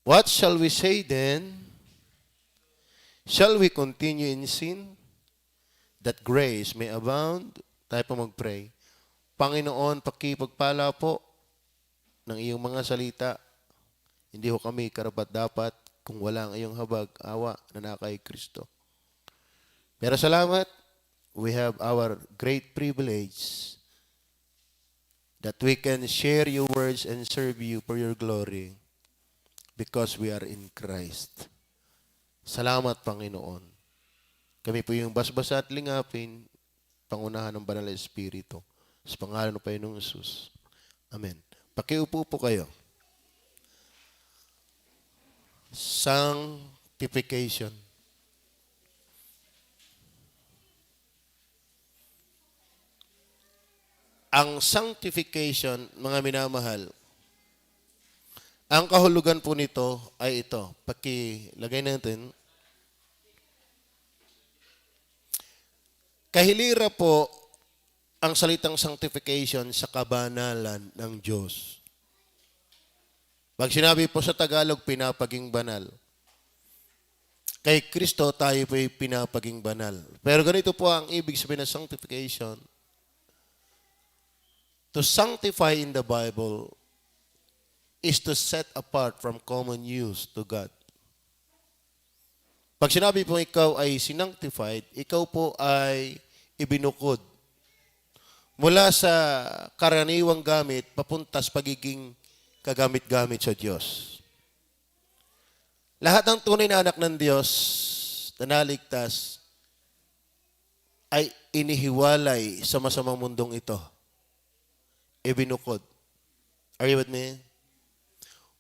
What shall we say then? Shall we continue in sin that grace may abound? Tayo po mag-pray. Panginoon, pakipagpala po ng iyong mga salita. Hindi ho kami karapat-dapat kung wala ang iyong habag, awa na kay Kristo. Pero salamat, we have our great privilege that we can share your words and serve you for your glory because we are in Christ. Salamat, Panginoon. Kami po yung basbasa at lingapin, pangunahan ng Banal na Espiritu. Sa pangalan ng Panginoong Hesus. Amen. Pakiupo po kayo. Sanctification. Ang sanctification, mga minamahal, ang kahulugan po nito ay ito. Pakilagay natin. Kahilira po ang salitang sanctification sa kabanalan ng Diyos. Pag sinabi po sa Tagalog, pinapaging banal. Kay Kristo, tayo po'y pinapaging banal. Pero ganito po ang ibig sabihin ng sanctification. To sanctify in the Bible is to set apart from common use to God. Pag sinabi po ikaw ay sinsanctified, ikaw po ay ibinukod mula sa karaniwang gamit papunta sa pagiging kagamit-gamit sa Diyos. Lahat ng tunay na anak ng Diyos na naligtas ay inihiwalay sa masamang mundong ito. Ibinukod. Are you with me?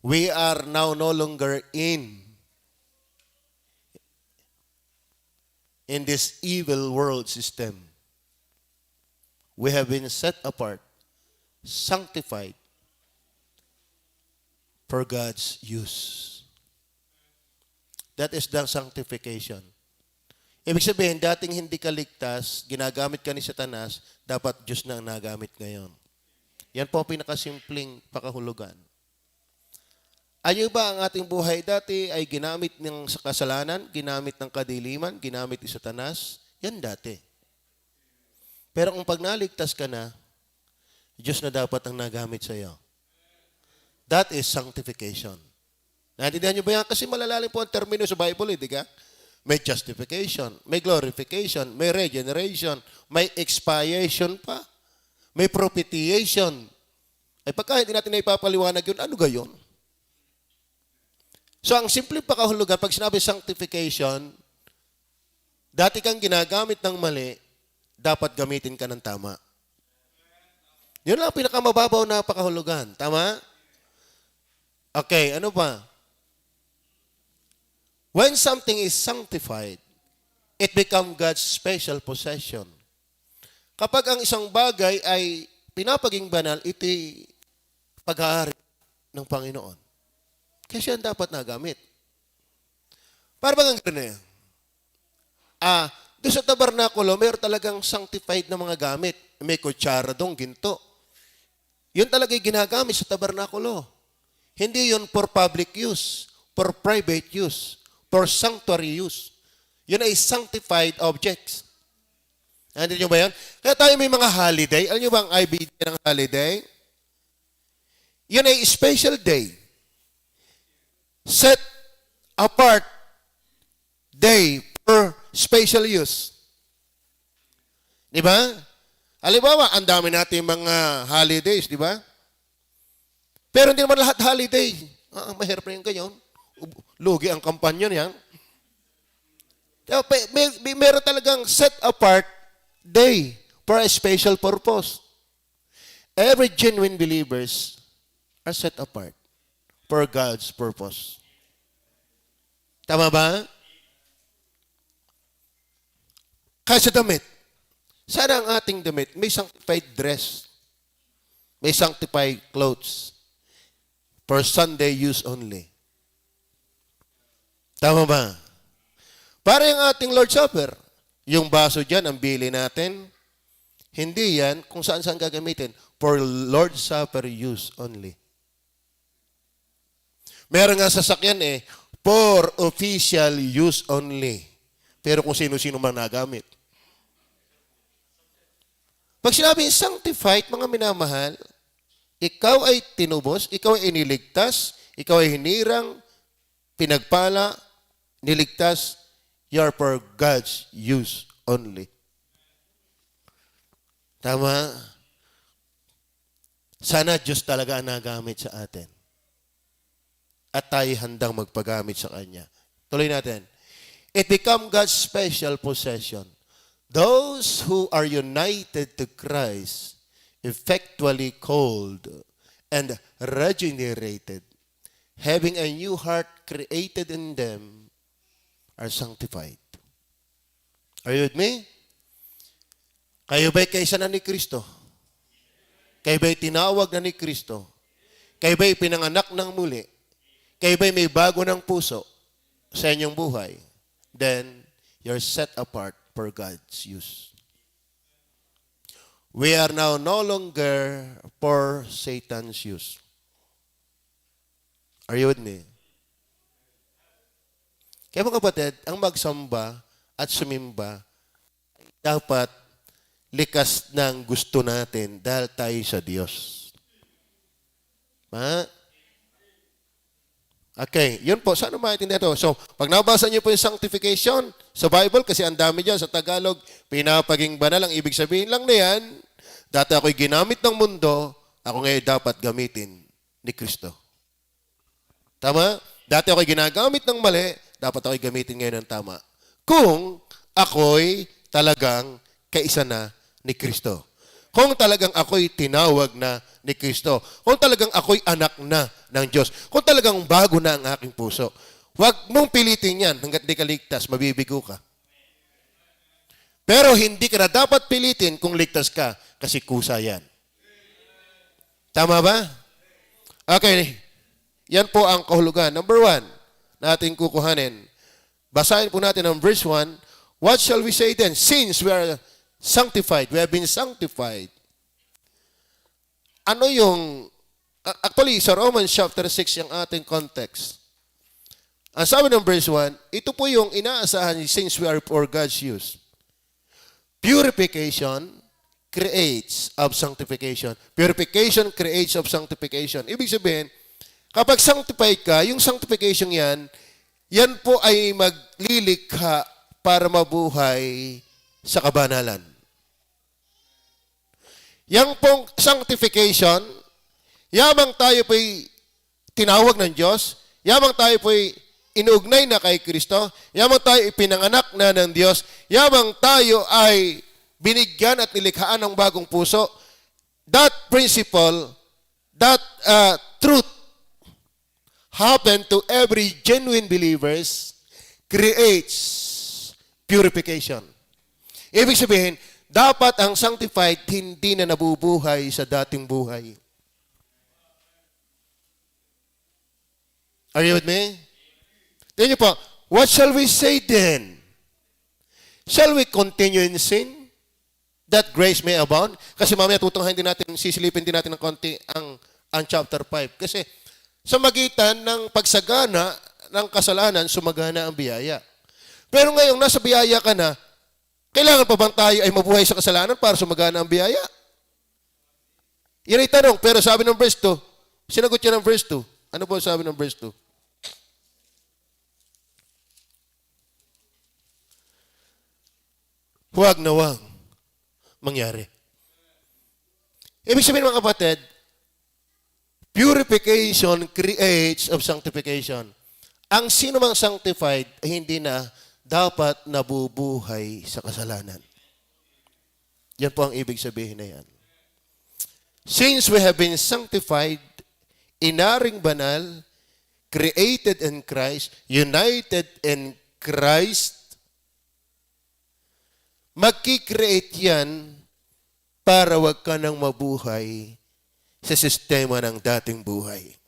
We are now no longer in this evil world system. We have been set apart, sanctified for God's use. That is the sanctification. Ibig sabihin, dating hindi ka ligtas, ginagamit ka ni Satanas, dapat Diyos na ang nagamit ngayon. Yan po ang pinakasimpleng pakahulugan. Ayo ba ang ating buhay dati ay ginamit ng kasalanan, ginamit ng kadiliman, ginamit ni Satanas? Yan dati. Pero kung pag naligtas ka na, Diyos na dapat ang nagamit sa iyo. That is sanctification. Naintindihan niyo ba yan? Kasi malalalim po ang termino sa Bible, di ka? May justification, may glorification, may regeneration, may expiation pa, may propitiation. Ay pagka hindi natin na ipapaliwanag yun, ano gayon? So, ang simpleng pakahulugan, pag sinabi sanctification, dati kang ginagamit ng mali, dapat gamitin ka ng tama. Yun lang ang pinakamababaw na pakahulugan. Tama? Okay, ano pa? When something is sanctified, it becomes God's special possession. Kapag ang isang bagay ay pinapaging banal, ito'y pag-aari ng Panginoon. Kaya siya dapat nagamit. Para bang ang ganyan? Doon sa tabernakulo, mayroon talagang sanctified na mga gamit. May kutsara doon, ginto. Yun talaga yung ginagamit sa tabernakulo. Hindi yun for public use, for private use, for sanctuary use. Yun ay sanctified objects. Ano nyo ba yan? Kaya tayo may mga holiday. Alam nyo ba ang IBD ng holiday? Yun ay special day. Set apart day for special use. Di ba? Halimbawa, ang dami natin mga holidays, di ba? Pero hindi naman lahat holiday. Mahirap na yung ganyan. Lugi ang kampanya niyan. Meron talagang set apart day for a special purpose. Every genuine believers are set apart for God's purpose. Tama ba? Kaya sa damit. Sana ang ating damit, may sanctified dress. May sanctified clothes. For Sunday use only. Tama ba? Para yung ating Lord's Supper, yung baso dyan, ang bili natin, hindi yan kung saan-saan gagamitin. For Lord's Supper use only. Meron nga sasakyan for official use only. Pero kung sino-sino man nagamit. Pag sinabi sanctified, mga minamahal, ikaw ay tinubos, ikaw ay iniligtas, ikaw ay hinirang, pinagpala, niligtas, you're for God's use only. Tama? Sana Diyos talaga ang nagamit sa atin. At tayo handang magpagamit sa Kanya. Tuloy natin. It become God's special possession. Those who are united to Christ, effectually called and regenerated, having a new heart created in them, are sanctified. Are you with me? Kayo ba'y kaisa na ni Kristo? Kayo ba'y tinawag na ni Kristo? Kayo ba'y pinanganak ng muli? Kayo ba'y may bago ng puso sa inyong buhay? Then, you're set apart for God's use. We are now no longer for Satan's use. Are you with me? Kaya mga kapatid, ang magsamba at sumimba dapat likas ng gusto natin dahil tayo sa Diyos. Okay, yun po. Sana maintindihan ito. So, pag nabasa niyo po yung sanctification sa Bible, kasi ang dami dyan sa Tagalog, pinapaging banal, ang ibig sabihin lang na yan, dati ako'y ginamit ng mundo, ako ngayon dapat gamitin ni Kristo. Tama? Dati ako'y ginagamit ng mali, dapat ako'y gamitin ngayon ng tama. Kung ako'y talagang kaisa na ni Kristo. Kung talagang ako'y tinawag na ni Kristo. Kung talagang ako'y anak na ng Diyos. Kung talagang bago na ang aking puso. Huwag mong pilitin yan hanggat di ka ligtas, mabibigo ka. Pero hindi ka na dapat pilitin kung ligtas ka kasi kusa yan. Tama ba? Okay. Yan po ang kahulugan. Number 1, natin kukuhanin. Basahin po natin ang verse 1. What shall we say then? Since we are sanctified, we have been sanctified. Ano yung, actually, sa Romans chapter 6 yung ating context. Ang sabi ng verse 1, ito po yung inaasahan since we are for God's use. Purification creates of sanctification. Purification creates of sanctification. Ibig sabihin, kapag sanctified ka, yung sanctification yan po ay maglilikha para mabuhay sa kabanalan. Yang pong sanctification, yamang tayo po'y tinawag ng Diyos, yamang tayo po'y inuugnay na kay Kristo, yamang tayo ipinanganak na ng Diyos, yamang tayo ay binigyan at nilikhaan ng bagong puso, that principle, that truth happen to every genuine believers creates purification. Ibig sabihin, dapat ang sanctified hindi na nabubuhay sa dating buhay. Are you with me? Tingnan niyo po, what shall we say then? Shall we continue in sin that grace may abound? Kasi mamaya tutunghayin din natin, sisilipin din natin ng konti ang chapter 5. Kasi sa magitan ng pagsagana ng kasalanan, sumagana ang biyaya. Pero ngayong nasa biyaya ka na, kailangan pa bang tayo ay mabuhay sa kasalanan para sumagana ang biyaya? Yan ay tanong. Pero sabi ng verse 2, sinagot niya ng verse 2. Ano po sabi ng verse 2? Huwag na huwag mangyari. Ibig sabihin mga kapatid, purification creates of sanctification. Ang sino mang sanctified ay hindi na dapat nabubuhay sa kasalanan. Yan po ang ibig sabihin na yan. Since we have been sanctified, inaring banal, created in Christ, united in Christ, magkikreate yan para wag ka nang mabuhay sa sistema ng dating buhay.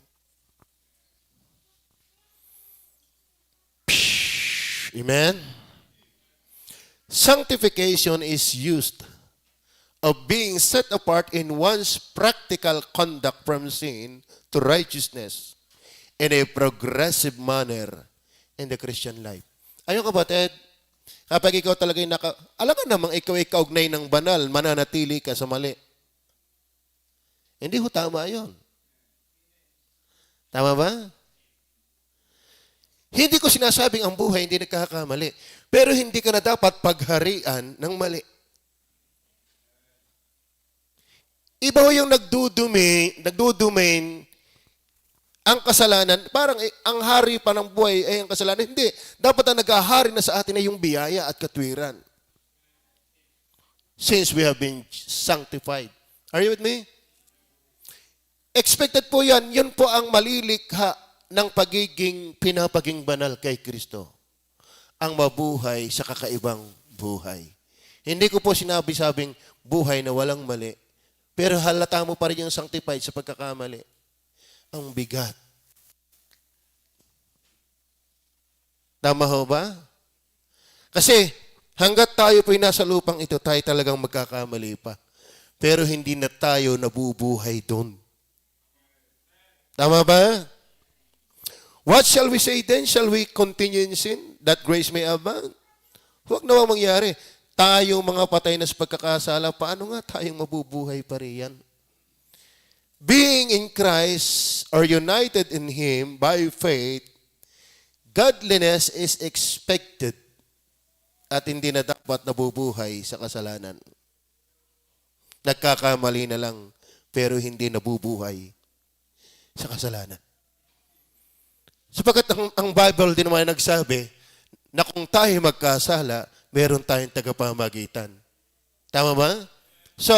Amen? Sanctification is used of being set apart in one's practical conduct from sin to righteousness in a progressive manner in the Christian life. Ayun kapatid, kapag ikaw talaga alam ka namang ikaw ay kaugnay ng banal, mananatili ka sa mali. Hindi ho tama yun. Tama ba? Hindi ko sinasabing ang buhay hindi nagkakamali. Pero hindi ka na dapat pagharian ng mali. Iba ho yung nagdudumain ang kasalanan. Parang ang hari pa ng buhay ay ang kasalanan. Hindi. Dapat ang naghahari na sa atin ay yung biyaya at katwiran. Since we have been sanctified. Are you with me? Expected po yan. Yun po ang malilikha ng pinapaging banal kay Kristo. Ang mabuhay sa kakaibang buhay. Hindi ko po sabing buhay na walang mali. Pero halata mo pa rin yung sanctified sa pagkakamali. Ang bigat. Tama ho ba? Kasi hanggat tayo po'y nasa lupang ito, tayo talagang magkakamali pa. Pero hindi na tayo nabubuhay doon. Tama ba? What shall we say then? Shall we continue in sin, that grace may abound? Huwag naman mangyari. Tayo mga patay na sa pagkakasala, paano nga tayong mabubuhay pa riyan? Being in Christ or united in Him by faith, godliness is expected at hindi na dapat nabubuhay sa kasalanan. Nagkakamali na lang pero hindi nabubuhay sa kasalanan. Sapagkat ang Bible din naman nagsabi na kung tayo magkasala, meron tayong tagapamagitan. Tama ba? So,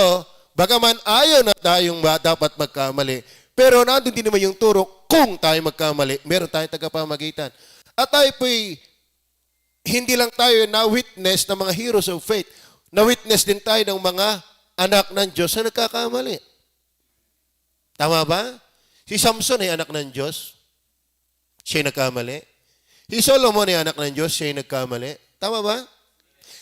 bagaman ayaw na tayong dapat magkamali, pero nandun din naman yung turo, kung tayo magkamali, meron tayong tagapamagitan. At tayo po'y, hindi lang tayo na-witness ng mga heroes of faith, na-witness din tayo ng mga anak ng Diyos na nagkakamali. Tama ba? Si Samson ay anak ng Diyos. Siya nagkamali. Si Solomon ay anak ng Diyos. Siya nagkamali. Tama ba?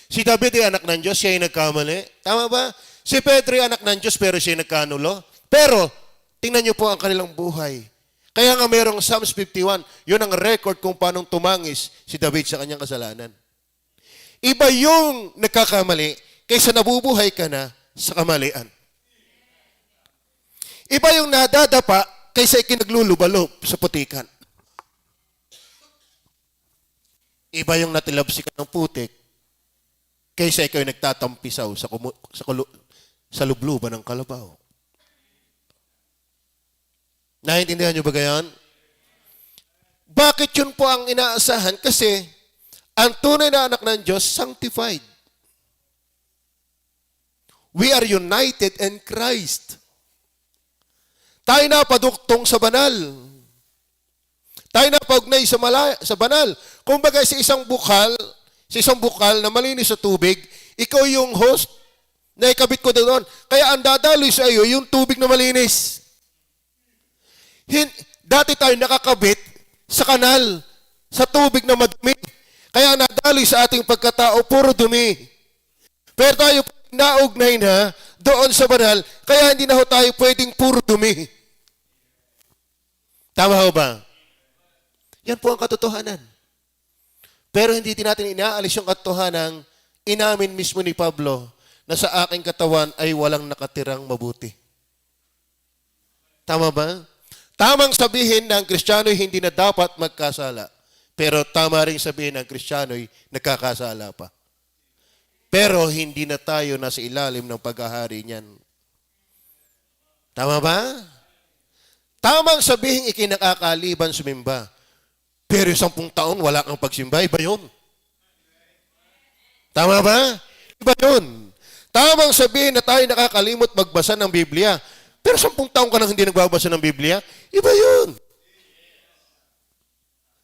Si David ay anak ng Diyos. Siya nagkamali. Tama ba? Si Pedro ay anak ng Diyos pero siya nagkanulo. Pero, tingnan niyo po ang kanilang buhay. Kaya nga mayroong Psalms 51, yun ang record kung paanong tumangis si David sa kanyang kasalanan. Iba yung nagkakamali kaysa nabubuhay ka na sa kamalian. Iba yung nadadapa kaysa ikinaglulubalob sa putikan. Iba yung natilabsi ka ng putik kaysa ikaw yung nagtatampisaw sa lubluban ng kalabaw. Naintindihan nyo ba gayon? Bakit yun po ang inaasahan? Kasi ang tunay na anak ng Diyos, sanctified. We are united in Christ. Tayo na paduktong sa banal. Tayo na paugnay sa banal. Kumbaga sa isang bukal na malinis sa tubig, ikaw yung host na ikabit ko doon. Kaya ang dadaloy sa iyo, yung tubig na malinis. Dati tayo nakakabit sa kanal, sa tubig na madumi. Kaya nadaloy sa ating pagkatao, puro dumi. Pero tayo naugnay na doon sa banal, kaya hindi na ho tayo pwedeng puro dumi. Tama ho ba? Yan po ang katotohanan. Pero hindi natin inaalis yung katotohanan inamin mismo ni Pablo na sa aking katawan ay walang nakatirang mabuti. Tama ba? Tamang sabihin na ang Kristiyano'y hindi na dapat magkasala. Pero tama rin sabihin na ang Kristiyano'y nagkakasala pa. Pero hindi na tayo nasa ilalim ng paghahari niyan. Tama ba? Tamang sabihin ikinakakaliban sumimba. Pero 10 taon, wala kang pagsimba. Iba yun. Tama ba? Iba yun. Tamang sabihin na tayo nakakalimot magbasa ng Biblia. Pero 10 taon ka nang hindi nagbabasa ng Biblia. Iba yun.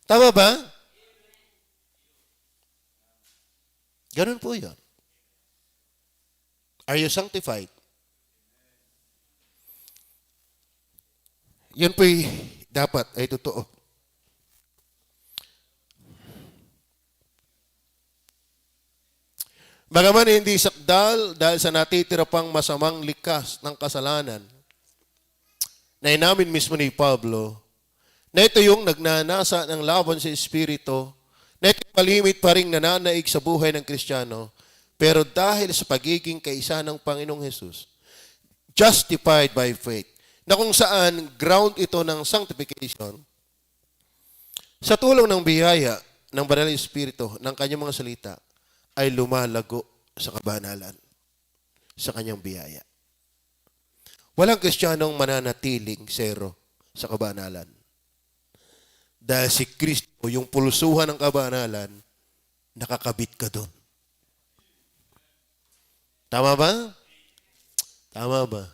Tama ba? Ganun po yun. Are you sanctified? Yun po'y dapat ay totoo. Bagaman hindi sakdal dahil sa natitira pang masamang likas ng kasalanan na inamin mismo ni Pablo na ito yung nagnanasa ng laban sa Espiritu, na ito malimit pa rin nananaig sa buhay ng Kristiyano, pero dahil sa pagiging kaisa ng Panginoong Hesus, justified by faith, na kung saan ground ito ng sanctification, sa tulong ng biyaya ng Banal na Espiritu, ng kanyang mga salita, ay lumalago sa kabanalan, sa kanyang biyaya. Walang Kristiyanong mananatiling zero sa kabanalan. Dahil si Kristo, yung pulsuhan ng kabanalan, nakakabit ka doon. Tama ba? Tama ba?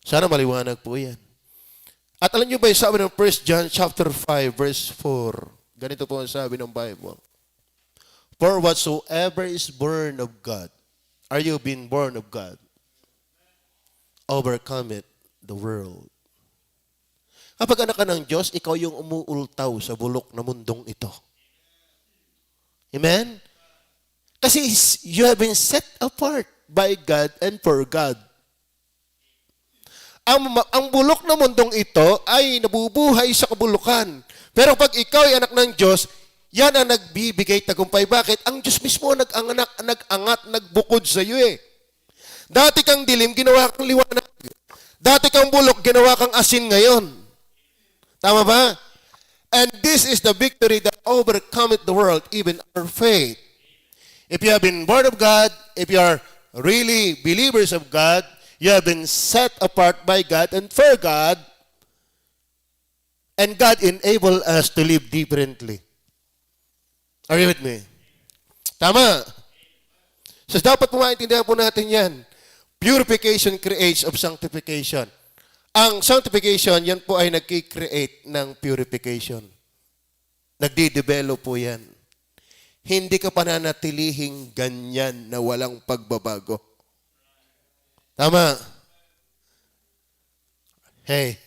Sana maliwanag po yan. At alam niyo ba yung sabi ng 1 John chapter 5 verse 4? Ganito po ang sabi ng Bible. For whatsoever is born of God, are you being born of God? Overcome it, the world. Kapag anak ka ng Diyos, ikaw yung umuultaw sa bulok na mundong ito. Amen? Kasi you have been set apart by God and for God. Ang bulok na mundong ito ay nabubuhay sa kabulukan. Pero pag ikaw ay anak ng Diyos, yan ang nagbibigay tagumpay. Bakit? Ang Diyos mismo nag-angat, nagbukod sa iyo eh. Dati kang dilim, ginawa kang liwanag. Dati kang bulok, ginawa kang asin ngayon. Tama ba? And this is the victory that overcometh the world, even our faith. If you have been born of God, if you are really believers of God, you have been set apart by God and for God, and God enable us to live differently. Are you with me? Tama. So dapat po maintindihan po natin yan. Purification creates of sanctification. Ang sanctification, yan po ay nag-create ng purification. Nagdi-develop po yan. Hindi ka pananatilihing ganyan na walang pagbabago. Tama. Hey.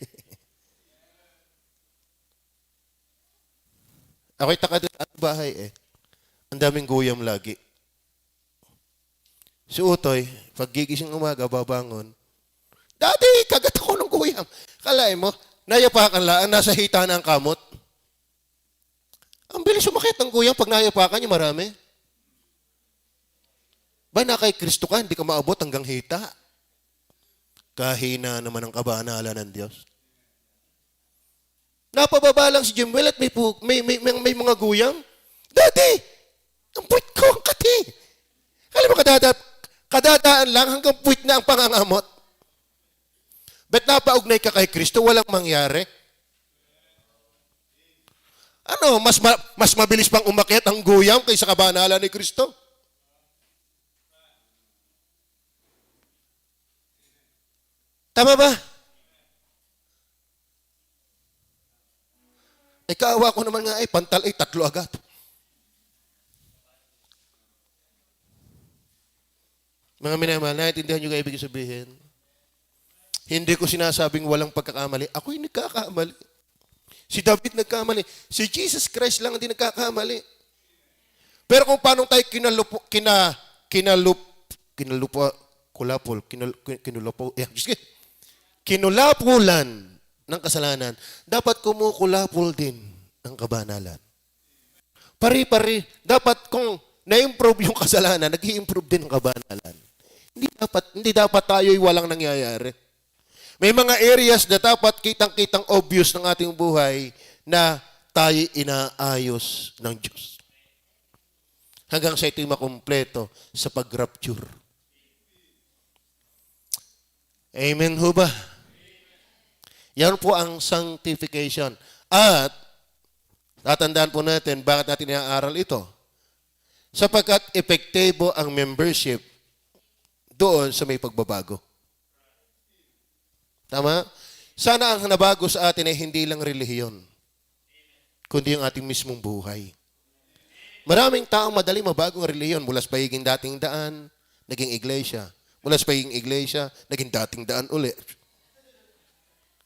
Ako'y taka doon at bahay eh. Ang daming guyam lagi. Si Utoy, pag gigising umaga, babangon. Dati, kagat ako ng guyam. Kalain mo, nayapakan lang, nasa hita na ang kamot. Ang bilis sumakit ng guyam pag nayapakan niya marami. Ba na kay Kristo ka, hindi ka maabot hanggang hita. Kahina naman ang kabanalan ng Diyos. Napababa lang si Jimwell at may mga guyam. Dati, ang puwit ko ang kati. Alam mo, kadadaan lang hanggang puwit na ang pangangamot. Bet napaugnay ka kay Kristo, walang mangyari. Ano, mas mabilis pang umakyat ang guyam kaysa kabanalan ni Kristo? Tama ba? Kaawa ko naman nga pantal ay 3 agad. Mga minamahal, naiintindihan nyo ka ibig sabihin? Hindi ko sinasabing walang pagkakamali. Ako'y nagkakamali. Si David nagkamali. Si Jesus Christ lang hindi nagkakamali. Pero kung paano tayo kinulapulan ng kasalanan, dapat kumukulapol din ng kabanalan. Pari-pari, dapat kung na-improve yung kasalanan, nag-i-improve din ang kabanalan. Hindi dapat tayo'y walang nangyayari. May mga areas na dapat kitang-kitang obvious ng ating buhay na tayo inaayos ng Diyos. Hanggang sa ito'y makumpleto sa pag-rapture. Amen ho ba? Yan po ang sanctification. At, tatandaan po natin, bakit natin iaaral ito? Sapagkat epektibo ang membership doon sa may pagbabago. Tama? Sana ang nabago sa atin ay hindi lang relihiyon, kundi yung ating mismong buhay. Maraming taong madali mabago ang relihiyon mula sa pagiging dating daan, naging iglesia. Mula sa pagiging iglesia, naging dating daan uli.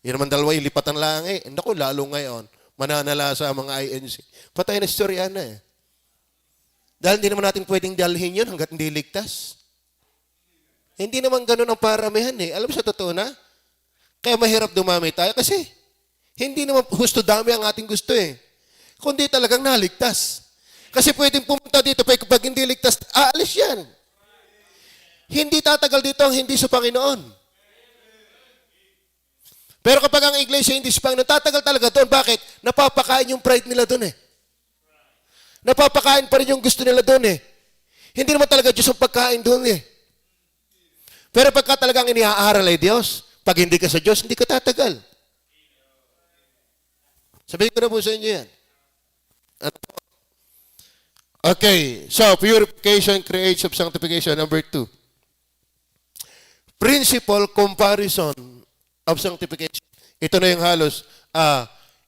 Yan naman dalawa, lipatan lang eh. Naku, lalo ngayon, mananala sa mga INC. Patay na storya na eh. Dahil hindi naman natin pwedeng dalhin yun hanggat hindi ligtas. Hindi naman ganun ang paramihan eh. Alam mo sa totoo na, Kaya mahirap dumami tayo kasi hindi naman husto dami ang ating gusto eh. Kundi talagang naligtas. Kasi pwedeng pumunta dito, pag hindi ligtas, aalis yan. Hindi tatagal dito ang hindi sa Panginoon. Pero kapag ang iglesia hindi sa Panginoon, tatagal talaga doon. Bakit? Napapakain yung pride nila doon eh. Napapakain pa rin yung gusto nila doon eh. Hindi naman talaga Diyos ang pagkain doon eh. Pero pagka talagang iniaaral ay Diyos, pag hindi ka sa Diyos, hindi ka tatagal. Sabihin ko na po sa inyo yan. Okay, so purification creates of sanctification. Number 2. Principle comparison of sanctification. Ito na yung halos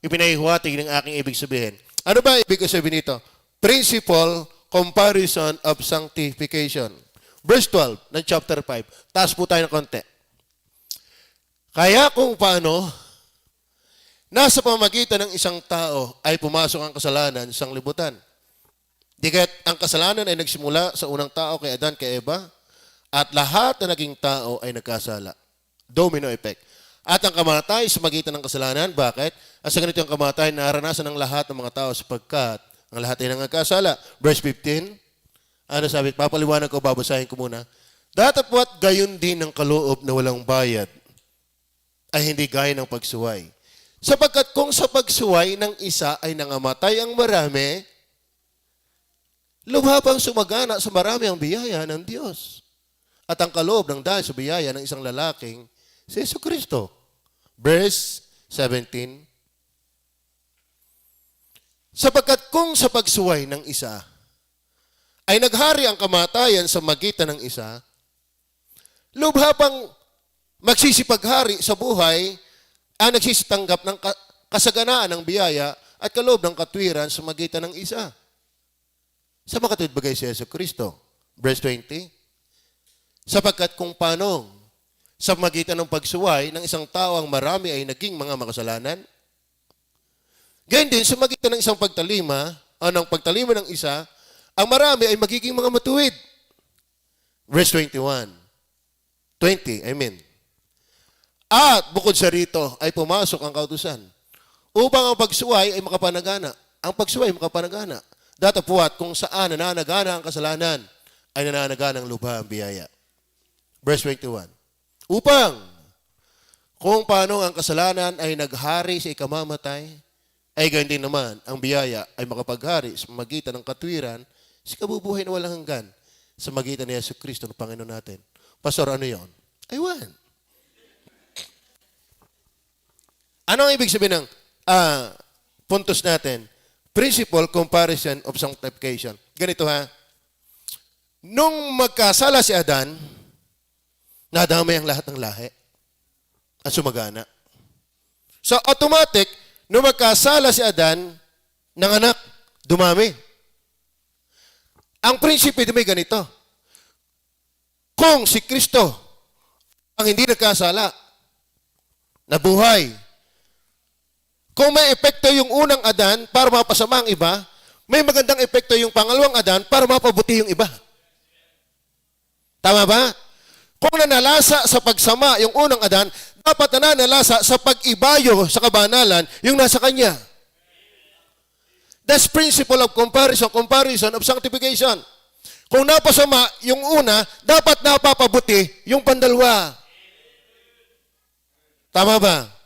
ipinahihuwatig ng aking ibig sabihin. Ano ba ibig sabihin nito? Principle comparison of sanctification. Verse 12 ng chapter 5. Taas po tayo ng konti. Kaya kung paano nasa pamamagitan ng isang tao ay pumasok ang kasalanan sa sanglibutan. Di kaya't ang kasalanan ay nagsimula sa unang tao kay Adan, kay Eva, at lahat na naging tao ay nagkasala. Domino effect. At ang kamatay sa magitan ng kasalanan, bakit? At sa ganito ang kamatay, naranasan ng lahat ng mga tao sapagkat ang lahat ay nangagkasala. Verse 15, ano sabi? Papaliwanag ko, babasahin ko muna. Datapwat gayon din ng kaloob na walang bayad ay hindi gaya ng pagsuway. Sapagkat kung sa pagsuway ng isa ay nangamatay ang marami, lubha pang sumagana sa marami ang biyaya ng Diyos. At ang kaloob ng dahil sa biyaya ng isang lalaking si Jesucristo. Verse 17. Sapagkat kung sa pagsuway ng isa ay naghari ang kamatayan sa magitan ng isa, lubha pang magsisipaghari sa buhay ang nagsisitanggap ng kasaganaan ng biyaya at kaloob ng katwiran sa magitan ng isa. Sa makatwid bagay si Jesucristo. Verse 20. Sapagkat kung paano sa magitan ng pagsuway ng isang tao ang marami ay naging mga makasalanan, gayon din sa magitan ng isang pagtalima, o ng pagtalima ng isa, ang marami ay magiging mga matuwid. Verse 21. 20, I mean. At bukod sa rito ay pumasok ang kautusan upang ang pagsuway ay makapanagana. Ang pagsuway ay makapanagana. Datapwat kung saan nananagana ang kasalanan ay nananagana ang lubha ang biyaya. Verse 21. Upang kung paano ang kasalanan ay naghari sa ikamamatay, ay gayon din naman ang biyaya ay makapaghari sa magitan ng katwiran sa kabubuhay na walang hanggan sa magitan ni Jesucristo ng Panginoon natin. Pastor, ano yon? Aywan. Ano ang ibig sabihin ng puntos natin? Principle comparison of sanctification. Ganito ha. Nung magkasala si Adan, nadamay ang lahat ng lahi at sumagana. So automatic, nung magkasala si Adan, nanganak, dumami. Ang prinsipyo may ganito. Kung si Kristo ang hindi nagkasala, nabuhay, kung may epekto yung unang Adan para mapasama ang iba, may magandang epekto yung pangalawang Adan para mapabuti yung iba. Tama ba? Kung nanalasa sa pagsama yung unang Adan, dapat nanalasa sa pag-ibayo sa kabanalan yung nasa kanya. That's principle of comparison of sanctification. Kung napasama yung una, dapat napapabuti yung pandalwa. Tama ba?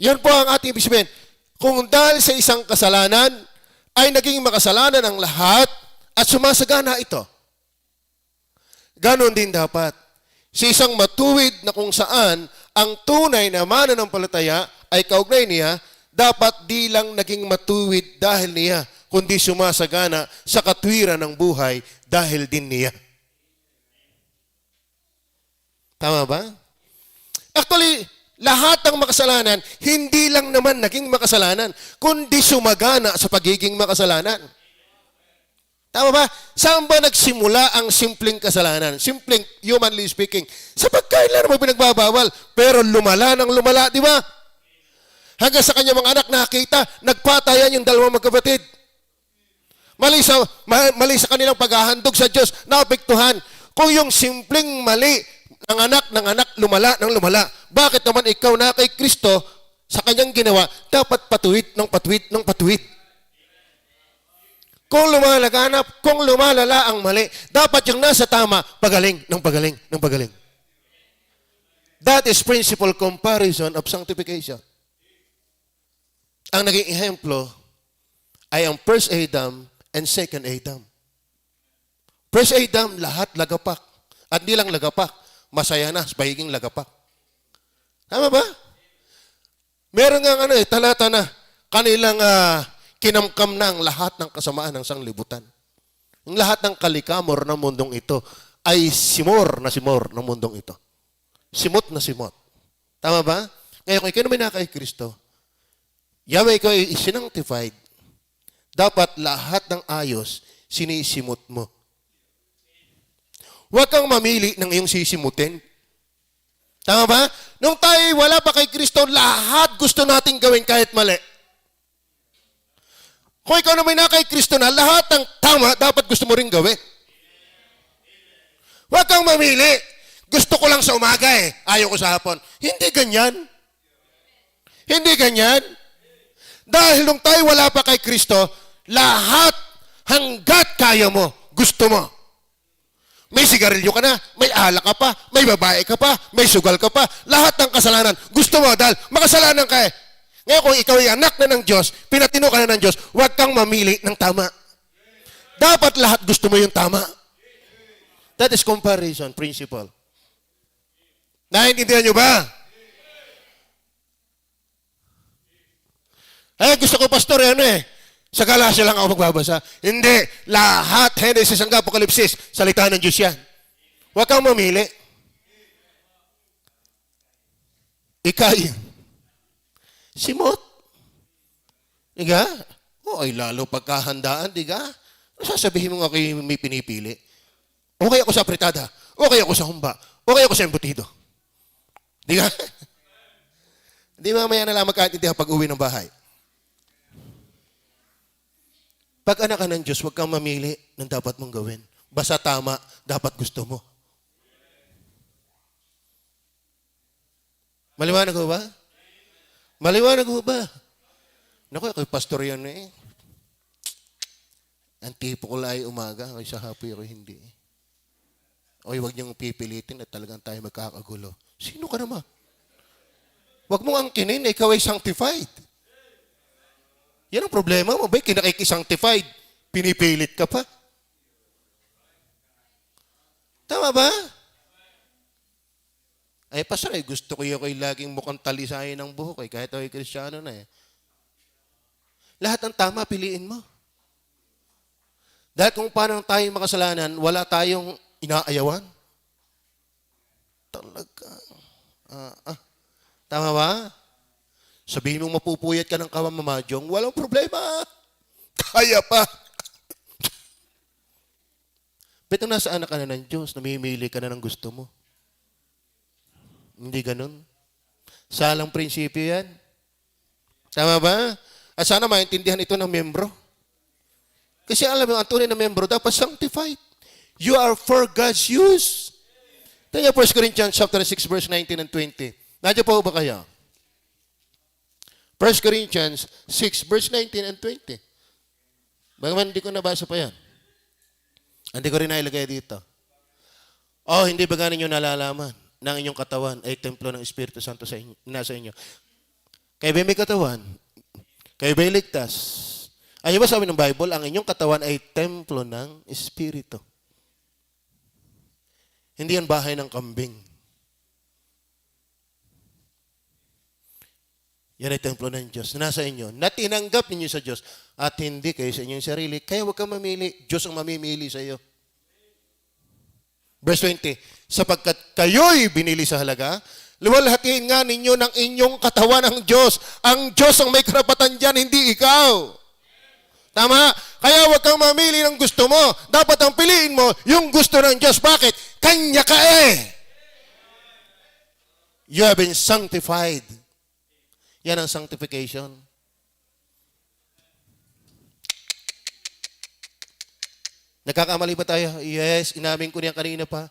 Yan po ang ating ibig sabihin. Kung dahil sa isang kasalanan, ay naging makasalanan ang lahat at sumasagana ito. Ganon din dapat. Sa isang matuwid na kung saan ang tunay na mananampalataya ay kaugnay niya, dapat di lang naging matuwid dahil niya, kundi sumasagana sa katwiran ng buhay dahil din niya. Tama ba? Actually, lahat ng makasalanan, hindi lang naman naging makasalanan, kundi sumagana sa pagiging makasalanan. Tama ba? Saan ba nagsimula ang simpleng kasalanan? Simpleng, humanly speaking. Sa pagkain lang naman pinagbabawal, pero lumala ng lumala, di ba? Hanggang sa kanyang mga anak nakita, nagpatayan yung dalawang magkapatid. Mali sa kanilang paghahandog sa Diyos, naapektuhan. Kung yung simpleng mali, ng anak, lumala, ng lumala, bakit naman ikaw na kay Kristo, sa kanyang ginawa, dapat patuwid ng patuwid ng patuwid? Kung lumalaganap, kung lumalala ang mali, dapat yung nasa tama, pagaling, ng pagaling, ng pagaling. That is principle comparison of sanctification. Ang naging ehemplo ay ang first Adam and second Adam. First Adam, lahat lagapak. At di lang lagapak, masaya na, pahiging lagapak. Tama ba? Meron nga talata na kanilang kinamkam na ang lahat ng kasamaan ng sanglibutan. Yung lahat ng kalikamor ng mundong ito ay simor ng mundong ito. Simot na simot. Tama ba? Ngayon, kung ikaw naman na kay Kristo, Yahweh, ikaw ay sinangtified, dapat lahat ng ayos, sinisimot mo. Huwag kang mamili ng iyong sisimutin. Tama ba? Nung tayo wala pa kay Kristo, lahat gusto nating gawin kahit mali. Kung ikaw naman na kay Kristo na, lahat ng tama, dapat gusto mo rin gawin. Huwag kang mamili. Gusto ko lang sa umaga ayaw ko sa hapon. Hindi ganyan. Hindi ganyan. Dahil nung tayo wala pa kay Kristo, lahat hanggat kaya mo, gusto mo. May sigarilyo ka na, may alak ka pa, may babae ka pa, may sugal ka pa, lahat ng kasalanan, gusto mo dahil makasalanan ka Ngayon kung ikaw ay anak na ng Diyos, pinatino ka na ng Diyos, huwag kang mamili ng tama. Dapat lahat gusto mo yung tama. That is comparison principle. Naiintindihan nyo ba? Gusto ko, pastor, sa Galacia lang ako magbabasa. Hindi. Lahat, Genesis hanggang Apokalipsis, salita ng Diyos yan. Huwag kang mamili. Ikay. Simot. Diga? Ay, lalo pagkahandaan, diga? Sasabihin mo nga kayo may pinipili. Okay ako sa apritada. Okay ako sa humba. Okay ako sa embutido. Diga? Di mamaya na lang magkaintindihan pag uwi ng bahay. Pag anak ka ng Diyos, huwag kang mamili ng dapat mong gawin. Basta tama, dapat gusto mo. Maliwanag ho ba? Maliwanag ho ba? Naku, ako pastor yan Ang tipo ko lang ay umaga, ay sa hapon ako hindi Oy, huwag niyong pipilitin na talagang tayo magkakagulo. Sino ka naman? Huwag mong angkinin, ikaw ay sanctified. Yan ang problema mo, ba? Kinakiki-sanctified. Pinipilit ka pa. Tama ba? Ay, pastor, gusto ko yung laging mukhang talisayin ng buhok kahit ako'y Kristiyano na Lahat ng tama, piliin mo. Dahil kung paano tayo makasalanan, wala tayong inaayawan. Talaga. Tama ba? Sabihin mong mapupuyat ka ng kamamadyong, walang problema. Kaya pa. Pero nasa anak ka na ng Diyos, namimili ka na ng gusto mo. Hindi ganun. Salang prinsipyo yan. Tama ba? At sana maintindihan ito ng membro. Kasi alam mo, ang tunay na membro dapat sanctified. You are for God's use. Tayo 1 Corinthians chapter 6, verse 19 and 20. Nandiyan po ba kayo? 1 Corinthians 6, verse 19 and 20. Bagaman hindi ko nabasa pa yan. Hindi ko rin nailagay dito. Hindi ba ninyo nalalaman na ang inyong katawan ay templo ng Espiritu Santo sa inyo, nasa inyo? Kayo ba may katawan? Kayo ba ligtas? Ay ba sabi ng Bible, ang inyong katawan ay templo ng Espiritu. Hindi yan bahay ng kambing. Yan ay templo ng Diyos. Nasa inyo. Na tinanggap ninyo sa Diyos. At hindi kayo sa inyong sarili. Kaya huwag kang mamili. Diyos ang mamimili sa iyo. Verse 20. Sapagkat kayo'y binili sa halaga, luwalhatiin nga ninyo ng inyong katawan ang Diyos. Ang Diyos ang may karapatan dyan, hindi ikaw. Tama? Kaya huwag kang mamili ng gusto mo. Dapat ang piliin mo yung gusto ng Diyos. Bakit? Kanya ka You have been sanctified. Yan ang sanctification. Nagkakamali ba tayo? Yes, inamin ko niyan kanina pa.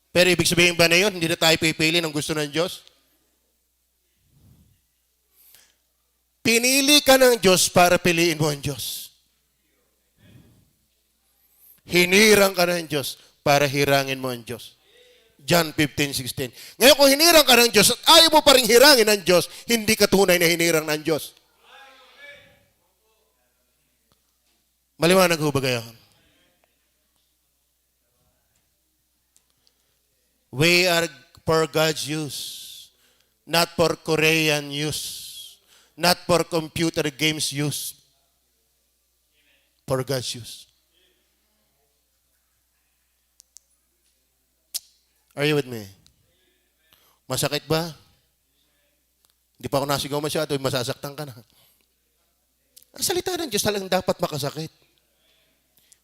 Pero ibig sabihin ba na yun, hindi na tayo pipili ng gusto ng Diyos? Pinili ka ng Diyos para piliin mo ang Diyos. Hinirang ka ng Diyos para hirangin mo ang Diyos. John 15:16. Ngayon kung hinirang ka ng Diyos at ayaw mo pa rin hirangin ng Diyos, hindi ka tunay na hinirang ng Diyos. Maliwanag ho ba kayo? We are for God's use, not for Korean use, not for computer games use, for God's use. Are you with me? Masakit ba? Hindi pa ako nasigaw masyado, masasaktan ka na. Ang salita ng Diyos talagang dapat makasakit.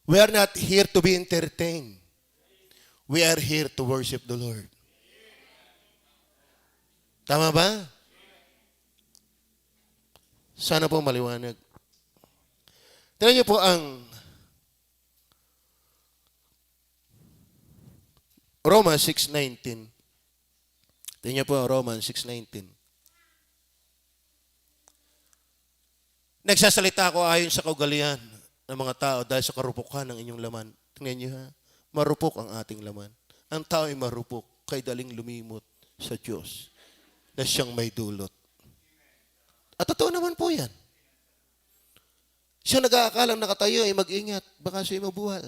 We are not here to be entertained. We are here to worship the Lord. Tama ba? Sana po maliwanag. Tignan niyo po ang Romans 6:19. Tignan niyo po ang Romans 6:19. Nagsasalita ako ayon sa kaugalian ng mga tao dahil sa karupukan ng inyong laman. Tingnan niyo ha. Marupok ang ating laman. Ang tao ay marupok, kay daling lumimot sa Diyos na siyang may dulot. At totoo naman po yan. Siya nag-aakalang nakatayo ay mag-ingat, baka siya'y mabuhal.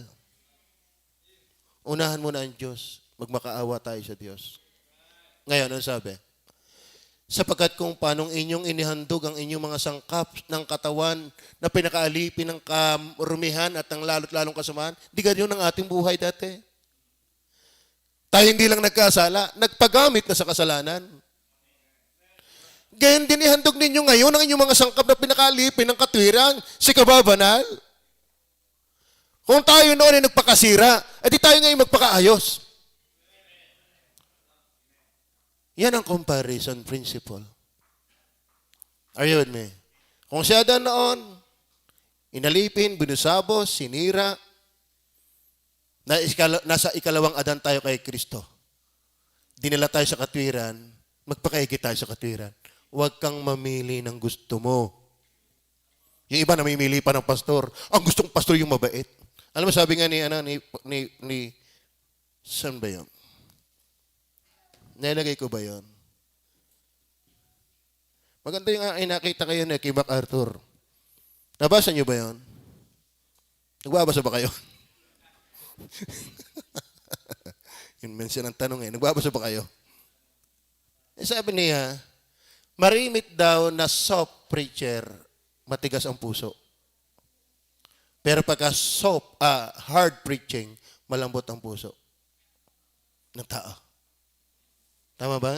Unahan mo na ang Diyos, magmakaawa tayo sa Diyos. Ngayon, ano sabi? Sapagkat kung paanong inyong inihandog ang inyong mga sangkap ng katawan na pinakaalipin ng karumihan at ng lalo't-lalong kasamaan, di ganyan ang ating buhay dati. Tayo hindi lang nagkasala, nagpagamit na sa kasalanan. Gayon din ihandog ninyo ngayon ang inyong mga sangkap na pinakaalipin ng katwirang, si kababanal. Kung tayo noon ay nagpakasira, edi tayo ngayon magpakaayos. Yan ang comparison principle. Are you with me? Kung si Adan noon, inalipin, binusabos, sinira, nasa ikalawang Adan tayo kay Kristo. Dinala tayo sa katwiran, magpakaigit tayo sa katwiran. Huwag kang mamili ng gusto mo. Yung iba namimili pa ng pastor. Ang gustong pastor yung mabait. Alam mo, sabi nga ni saan ba yun? Nilagay ko ba yon? Maganda yung nakita kayo na kay MacArthur. Nabasa niyo ba yon? Nagbabasa ba kayo? Yun mention ng tanong eh. Nagbabasa ba kayo? Sabi niya, marimit daw na soft preacher, matigas ang puso. Pero pagka hard preaching, malambot ang puso ng tao. Tama ba?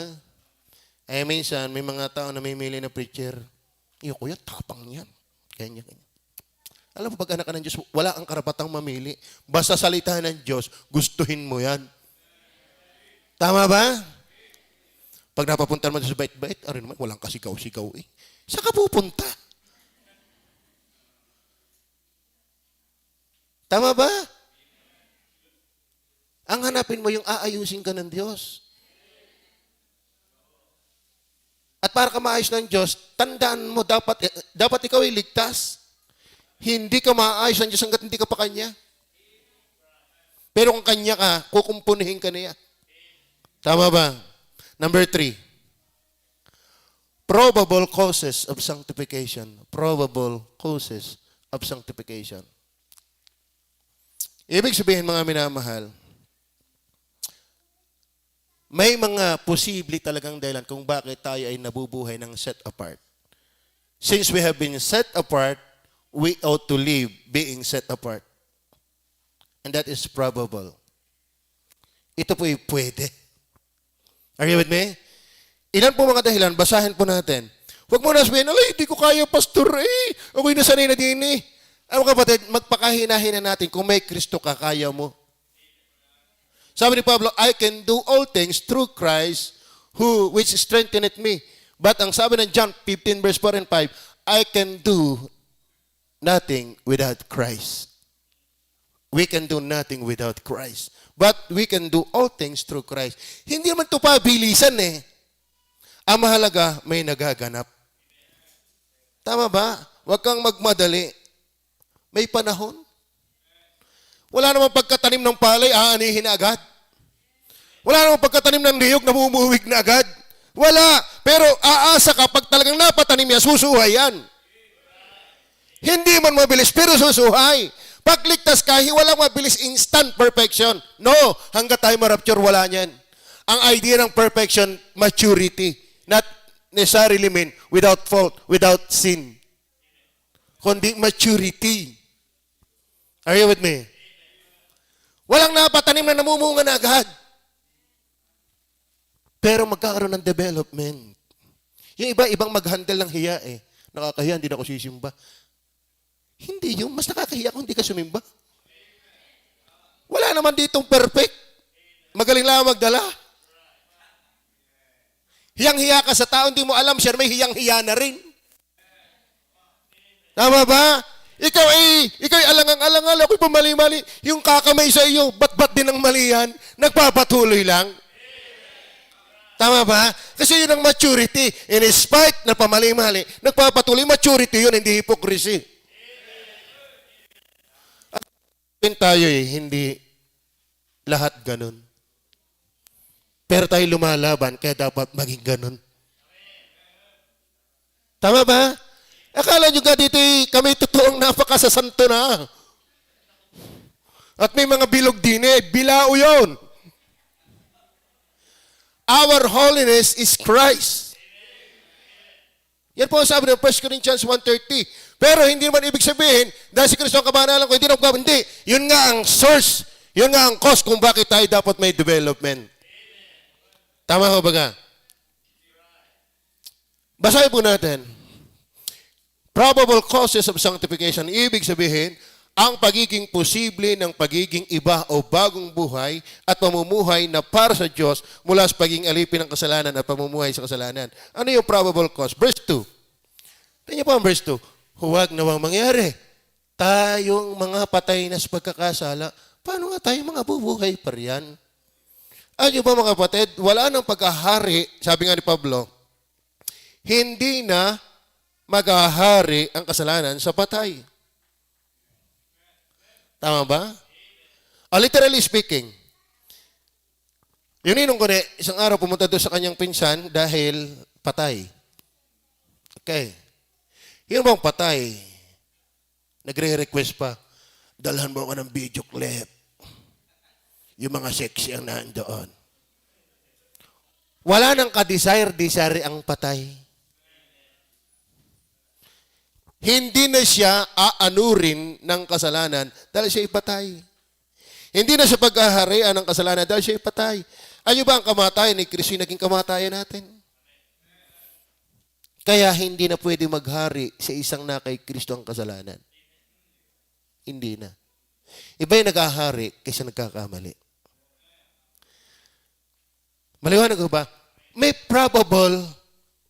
Eh minsan, may mga tao na mamimili na preacher. Iyo, kuya, tapang niyan. Kanya. Alam mo, pag anak ka ng Diyos, wala kang karapatang mamili. Basta salita ng Diyos, gustuhin mo yan. Tama ba? Pag napapunta naman sa bait-bait, arin naman, walang kasigaw-sigaw eh. Saan ka pupunta? Tama ba? Ang hanapin mo yung aayusin ka ng Diyos. At para ka maayos ng Diyos, tandaan mo, dapat ikaw ay ligtas. Hindi ka maayos ng Diyos hanggat hindi ka pa Kanya. Pero kung Kanya ka, kukumpunihin ka niya. Tama ba? Number 3. Probable causes of sanctification. Probable causes of sanctification. Ibig sabihin, mga minamahal, may mga posible talagang dahilan kung bakit tayo ay nabubuhay ng set apart. Since we have been set apart, we ought to live being set apart. And that is probable. Ito po'y pwede. Are you with me? Ilan po mga dahilan? Basahin po natin. Huwag mo na sabihin, ay, hindi ko kaya, pastor, eh. Ako'y nasanay na din, eh. Ano kapatid, magpakahina-hina natin. Kung may Kristo ka, kaya mo. Sabi ni Pablo, I can do all things through Christ which strengtheneth me. But ang sabi ng John 15 verse 4 and 5, I can do nothing without Christ. we can do nothing without Christ. But we can do all things through Christ. Hindi naman ito pabilisan eh. Ang mahalaga, may nagaganap. Tama ba? Huwag kang magmadali. May panahon. Wala namang pagkatanim ng palay, aanihin na agad. Wala namang pagkatanim ng niyog, namumuwig na agad. Wala. Pero aasa ka, pag talagang napatanim yan, susuhay yan. Hindi man mabilis, pero susuhay. Pagligtas ka, walang mabilis instant perfection. No, hanggat tayo marapture, wala niyan. Ang idea ng perfection, maturity. Not necessarily mean without fault, without sin. Kundi maturity. Are you with me? Walang napatanim na namumunga na agad. Pero magkakaroon ng development. Yung iba, ibang mag-handle ng hiya eh. Nakakahiya, hindi na ako sisimba. Hindi yun. Mas nakakahiya kung hindi ka sumimba. Wala naman ditong perfect. Magaling lang magdala. Hiyang-hiya ka sa tao, hindi mo alam siya, may hiyang-hiya na rin. Tama ba? Ikaw ay alangang-alangal, ako'y pamali-mali. Yung kakamay sa iyo, bat-bat din ang mali yan, nagpapatuloy lang. Tama ba? Kasi yun ang maturity. In spite na pamali-mali, nagpapatuloy, maturity yun, hindi hypocrisy. At tayo hindi lahat ganun. Pero tayo lumalaban, kaya dapat maging ganun. Tama ba? Akala nyo ka dito kami totoong napakasasanto na. At may mga bilog din bilao yun. Our holiness is Christ. Yan po ang sabi ng 1 Corinthians 1:30. Pero hindi naman ibig sabihin, dahil si Kristo ang kabanalan ko, hindi na magbabago. Hindi. Yun nga ang source. Yun nga ang cause kung bakit tayo dapat may development. Tama ko ba? Basahin po natin. Probable causes of sanctification. Ibig sabihin, ang pagiging posible ng pagiging iba o bagong buhay at pamumuhay na para sa Diyos mula sa pagiging alipin ng kasalanan at pamumuhay sa kasalanan. Ano yung probable cause? Verse 2. Tingnan po ang verse 2. Huwag nawang mangyari. Tayong mga patay na sa pagkakasala, paano nga tayong mga bubuhay pa riyan? Ano ba mga kapatid? Wala nang pagkahari, sabi nga ni Pablo, hindi na maghahari ang kasalanan sa patay. Tama ba? Literally speaking, yun ninong ko na, isang araw pumunta doon sa kanyang pinsan dahil patay. Okay. Yun bang patay? Nagre-request pa, dalhan mo ako ng video clip. Yung mga sexy ang nandoon. Wala nang ka-desire ang patay. Hindi na siya aanurin ng kasalanan dahil siya ipatay. Hindi na siya paghaharian ng kasalanan dahil siya ipatay. Ano ba ang kamatayan ni Kristo naging kamatayan natin? Kaya hindi na pwede maghari sa isang na kay Kristo ang kasalanan. Hindi na. Iba yung naghahari kaysa nagkakamali. Maliwanag ba? May probable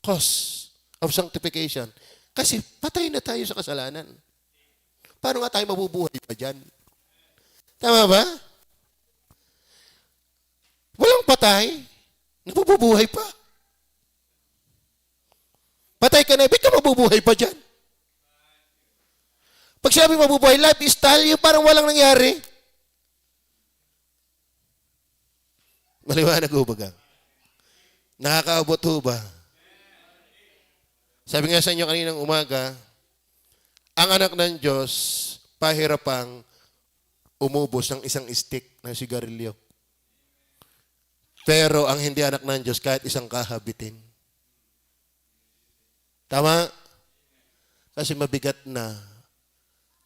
cause of sanctification. Kasi patay na tayo sa kasalanan. Paano nga tayo mabubuhay pa dyan? Tama ba? Walang patay. Nabubuhay pa. Patay ka na, ba't ka mabubuhay pa dyan? Pag sabi mabubuhay, lifestyle, yung parang walang nangyari. Maliwanag ho ba? Nakakaabot ho ba? Sabi nga sa inyo kaninang umaga, ang anak ng Diyos, pahirapang umubos ng isang stick ng sigarilyo. Pero ang hindi anak ng Diyos, kahit isang kahabitin. Tama? Kasi mabigat na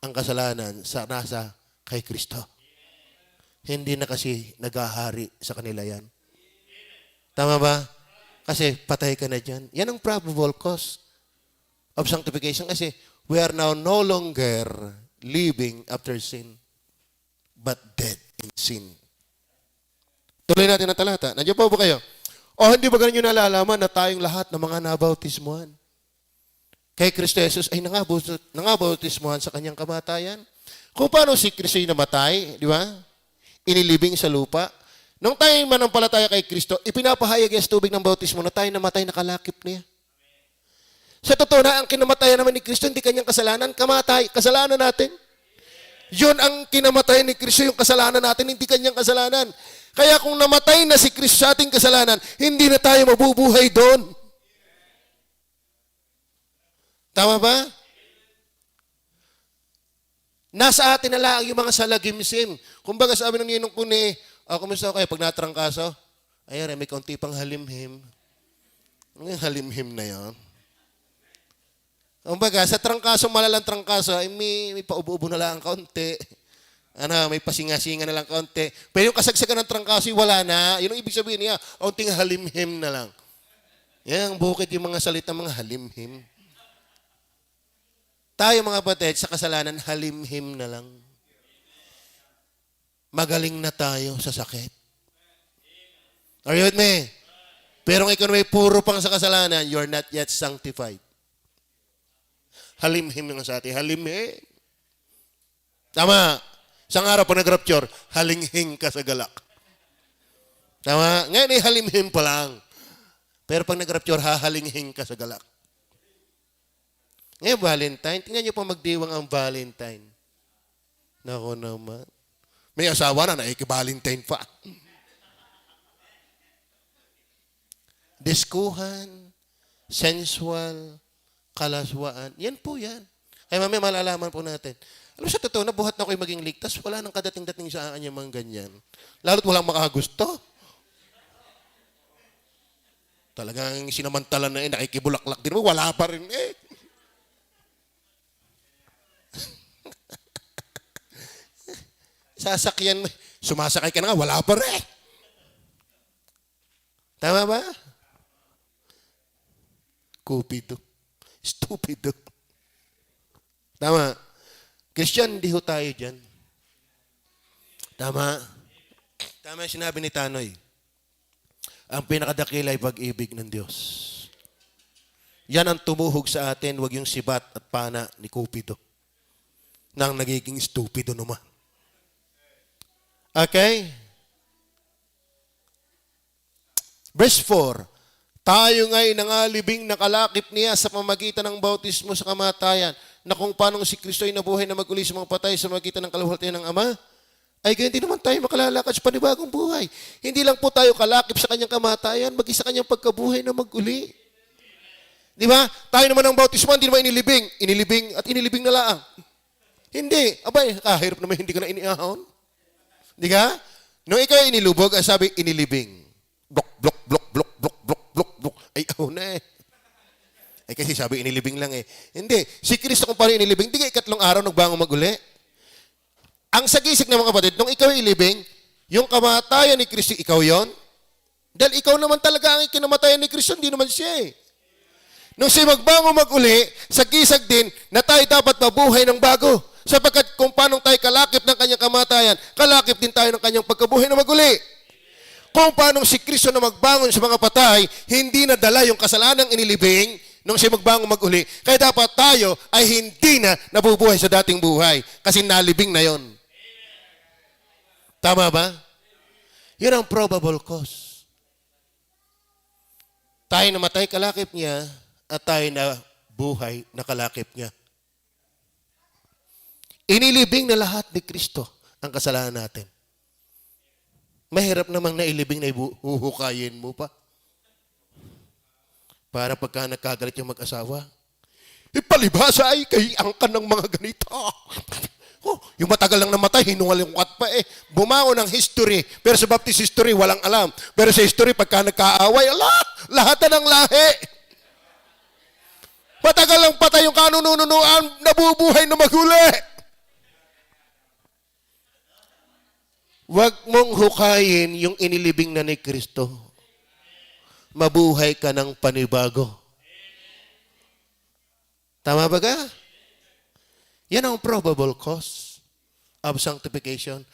ang kasalanan sa nasa kay Kristo. Hindi na kasi naghahari sa kanila yan. Tama ba? Kasi patay ka na dyan. Yan ang probable cause of sanctification. Kasi we are now no longer living after sin, but dead in sin. Tuloy natin ang talata. Nandiyan po ba kayo? O hindi ba ganun yung nalalaman na tayong lahat ng mga nabautismuhan? Kay Kristo Jesus ay nangabautismuhan sa kanyang kamatayan. Kung paano si Kristo yung namatay, di ba? Inilibing sa lupa. Nung tayo manampalataya kay Kristo, ipinapahayag niya sa tubig ng bautismo na tayo namatay nakalakip niya. Sa totoo na, ang kinamatayan naman ni Kristo, hindi kanyang kasalanan, kasalanan natin. Yun ang kinamatayan ni Kristo, yung kasalanan natin, hindi kanyang kasalanan. Kaya kung namatay na si Kristo sa ating kasalanan, hindi na tayo mabubuhay doon. Tama ba? Nasa atin na lang yung mga salagimsim. Kumbaga sabi ng ninong ko ni, kumusta kayo pag natrangkaso? Ayan, may kaunti pang halimhim. Ano yung halimhim na yun? Kumbaga, sa trangkaso, malalang trangkaso, ay may paubo-ubo na lang kaunti. May pasinga-singa na lang kaunti. Pero yung kasagsagan ng trangkaso, wala na. Yun ang ibig sabihin niya, kaunting halimhim na lang. Yan ang bukid yung mga salita, mga halimhim. Tayo mga batid, sa kasalanan, halimhim na lang. Magaling na tayo sa sakit. Are you with me? Pero kung ikaw may puro pang sa kasalanan, you're not yet sanctified. Halimhim na sa atin. Halimhim. Tama. Isang araw pag nag-rapture, halinghing ka sa galak. Tama. Ngayon ay halimhim pa lang. Pero pag nag-rapture, hahalinghing ka sa galak. Ngayon, Valentine. Tingnan niyo po magdiwang ang Valentine. Nako naman. May asawa na naiki-Valentine pa. Diskuhan, sensual, kalaswaan. Yan po yan. Kaya mamaya malalaman po natin. Alam sa totoo na buhat na ako'y maging ligtas, wala nang kadating-dating sa akin yung mga ganyan. Lalo't walang makagusto. Talagang sinamantala na nakikibulaklak din mo, wala pa rin eh. Sasakyan mo, sumasakay ka na nga, wala pa rin. Tama ba? Cupido. Stupido. Tama. Christian, hindi ho tayo dyan. Tama. Tama yung sinabi ni Tanoy. Ang pinakadakila ay pag-ibig ng Diyos. Yan ang tumuhog sa atin, wag yung sibat at pana ni Cupido. Nang nagiging stupido naman. Okay? Verse 4. Tayo nga'y nangalibing nakalakip niya sa pamagitan ng bautismo sa kamatayan, na kung paano si Kristo ay nabuhay na maguli sa mga patay sa pamagitan ng kaluwalhatian ng Ama, ay ganyan din naman tayo makalalakad sa panibagong buhay. Hindi lang po tayo kalakip sa kanyang kamatayan, maging sa kanyang pagkabuhay na maguli. Di ba? Tayo naman ang bautismo, hindi naman inilibing. Inilibing at inilibing na laang. Hindi. Abay, kahirap naman hindi ka na iniahon. Di ka? Nung ikaw ay inilubog, ang sabi, inilibing. Blok, blok, blok, blok, blok, blok, blok, blok. Ay, na eh. Ay, kasi sabi, inilibing lang eh. Hindi. Si Kristo kung paano inilibing, di ka ikatlong araw nagbango maguli. Ang sagisig ng mga kapatid, nung ikaw ay ilibing, yung kamatayan ni Kristo, ikaw yon. Dahil ikaw naman talaga ang ikinamatayan ni Kristo, hindi naman siya eh. Nung siya magbango maguli, sagisag din na tayo dapat mabuhay ng bago. Sapagkat kung paano tayo kalakip ng kanyang kamatayan, kalakip din tayo ng kanyang pagkabuhay na maguli. Kung paano si Kristo na magbangon sa mga patay, hindi na dala yung kasalanang inilibing nung siya magbangon maguli. Kaya dapat tayo ay hindi na nabubuhay sa dating buhay kasi nalibing na yon. Tama ba? Yun ang probable cause. Tayo namatay, kalakip niya, at tayo na buhay, nakalakip niya. Inilibing na lahat ni Kristo ang kasalanan natin. Mahirap namang nailibing na huhukayin mo pa. Para pagka nagkagalit yung mag-asawa, ipalibhasa ay kayangkan ng mga ganito. Yung matagal lang namatay, hinungalungkat pa eh. Bumangon ng history. Pero sa Baptist history, walang alam. Pero sa history, pagka nagkaaway, lahat na ng lahi. Matagal lang patay yung kanununuan, nabubuhay na maguli. Huwag mong hukayin yung inilibing na ni Kristo. Mabuhay ka ng panibago. Tama ba ka? Yan ang probable cause of sanctification.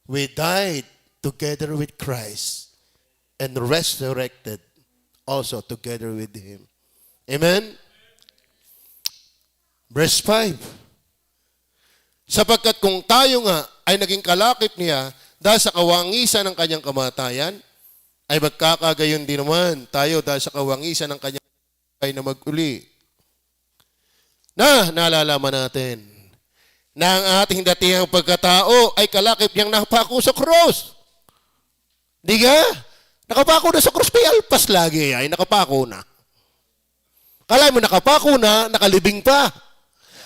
We died together with Christ and resurrected also together with Him. Amen? Verse 5. Sapagkat kung tayo nga ay naging kalakip niya dahil sa kawangisan ng kanyang kamatayan, ay magkakagayon din naman tayo dahil sa kawangisan ng kanyang ay na maguli. Naalalaman natin na ang ating datihang pagkatao ay kalakip niyang napako sa krus. Di ka? Nakapako na sa krus, may alpas lagi ay nakapako na. Kala mo nakapako na, nakalibing pa.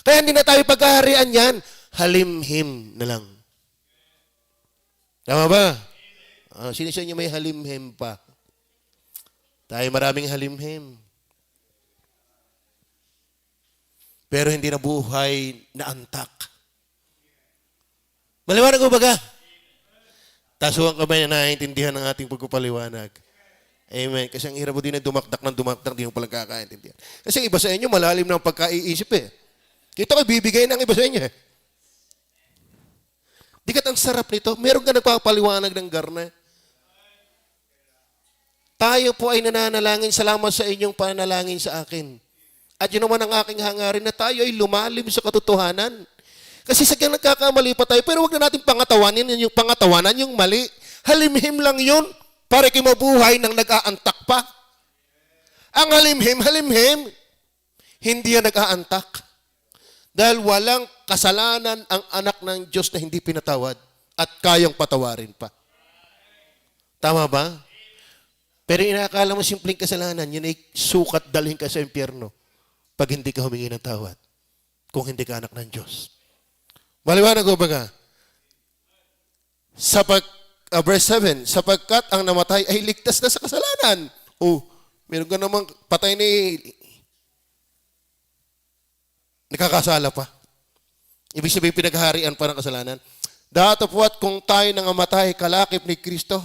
Kaya hindi na tayo pagkaharian yan, halimhim na lang. Tama ba? Sino sa inyo may halimhim pa? Tayo maraming halimhim. Pero hindi na buhay na antak. Maliwanag ko baga? Taso ang kamay na naiintindihan ng ating pagpapaliwanag. Amen. Kasi ang hirap mo din na dumakdak, di mo palang kakaintindihan. Kasi iba sa inyo, malalim ng pagkaiisip eh. Kita ko, bibigay ng iba sa inyo eh. Di kat ang sarap nito. Meron ka nagpapaliwanag ng garna. Tayo po ay nananalangin, salamat sa inyong pananalangin sa akin. At yun naman ang aking hangarin na tayo ay lumalim sa katotohanan. Kasi sadyang nagkakamali pa tayo, pero wag na natin pangatawanan yung mali. Halimhim lang yun para mabuhay ng nag-aantak pa. Ang halimhim, hindi yan nag-aantak. Dahil walang kasalanan ang anak ng Diyos na hindi pinatawad at kayang patawarin pa. Tama ba? Pero inakala mo simpleng kasalanan, yun ay sukat dalhin ka sa impyerno pag hindi ka humingi ng tawad, kung hindi ka anak ng Diyos. Maliwanag ko ba? Verse 7, sapagkat ang namatay ay ligtas na sa kasalanan. Meron ka namang patay ni nakakasala pa. Ibig sabihin pinagharian pa ng kasalanan. Datapwat kung tayo nang amatay kalakip ni Kristo,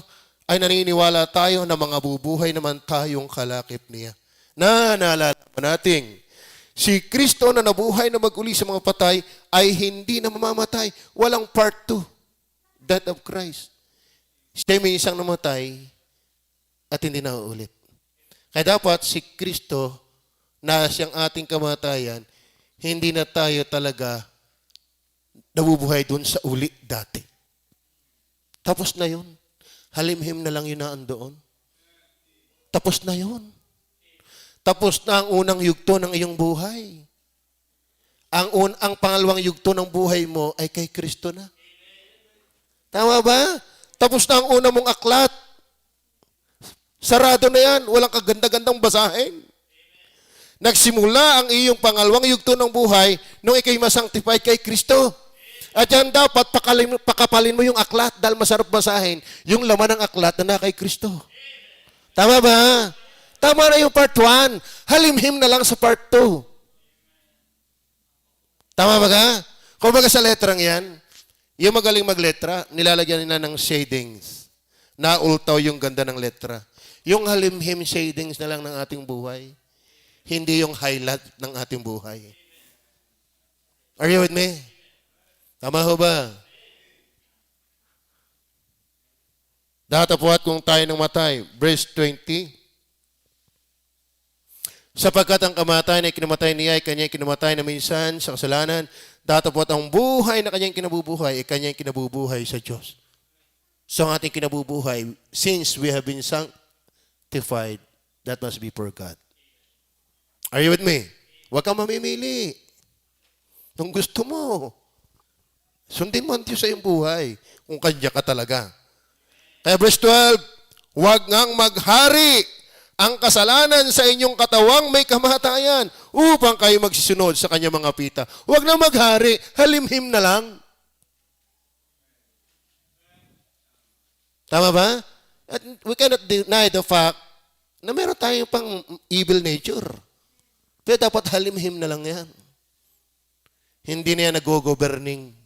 ay naniniwala tayo na mga bubuhay naman tayong kalakip niya. Naalala natin, si Kristo na nabuhay na maguli sa mga patay ay hindi na mamamatay. Walang part 2, death of Christ. Siya may isang namatay at hindi na uulit. Kaya dapat si Kristo na siyang ating kamatayan, hindi na tayo talaga nabubuhay dun sa uli dati. Tapos na yun. Halimhim na lang yun na andoon. Tapos na yun. Tapos na ang unang yugto ng iyong buhay. Ang pangalawang yugto ng buhay mo ay kay Kristo na. Tama ba? Tapos na ang una mong aklat. Sarado na yan. Walang kaganda-gandang basahin. Nagsimula ang iyong pangalawang yugto ng buhay nung ikay masanctified kay Kristo. At yan dapat pakapalin mo yung aklat dahil masarap basahin yung laman ng aklat na kay Kristo. Tama ba? Tama na yung part 1. Halimhim na lang sa part 2. Tama ba ka? Kung baga sa letrang yan, yung magaling magletra, nilalagyan nila ng shadings. Naultaw yung ganda ng letra. Yung halimhim shadings na lang ng ating buhay. Hindi yung highlight ng ating buhay. Are you with me? Tama ho ba? Datapwat kung tayo nang matay. Verse 20. Sapagkat ang kamatayan ay kinamatay niya, ay kanyang kinamatay na minsan sa kasalanan. Datapwat ang buhay na kanyang kinabubuhay, ay kanyang kinabubuhay sa Diyos. So ang ating kinabubuhay, since we have been sanctified, that must be for God. Are you with me? Huwag kang mamimili. Kung gusto mo. Sundin mo ang Diyos sa iyong buhay kung kanya ka talaga. Kaya verse 12, huwag ngang maghari ang kasalanan sa inyong katawang may kamatayan upang kayo magsisunod sa kanya mga pita. Huwag na maghari, halimhim na lang. Tama ba? At we cannot deny the fact na meron tayong pang evil nature. Pero dapat halimhim na lang yan. Hindi na yan nag-governing.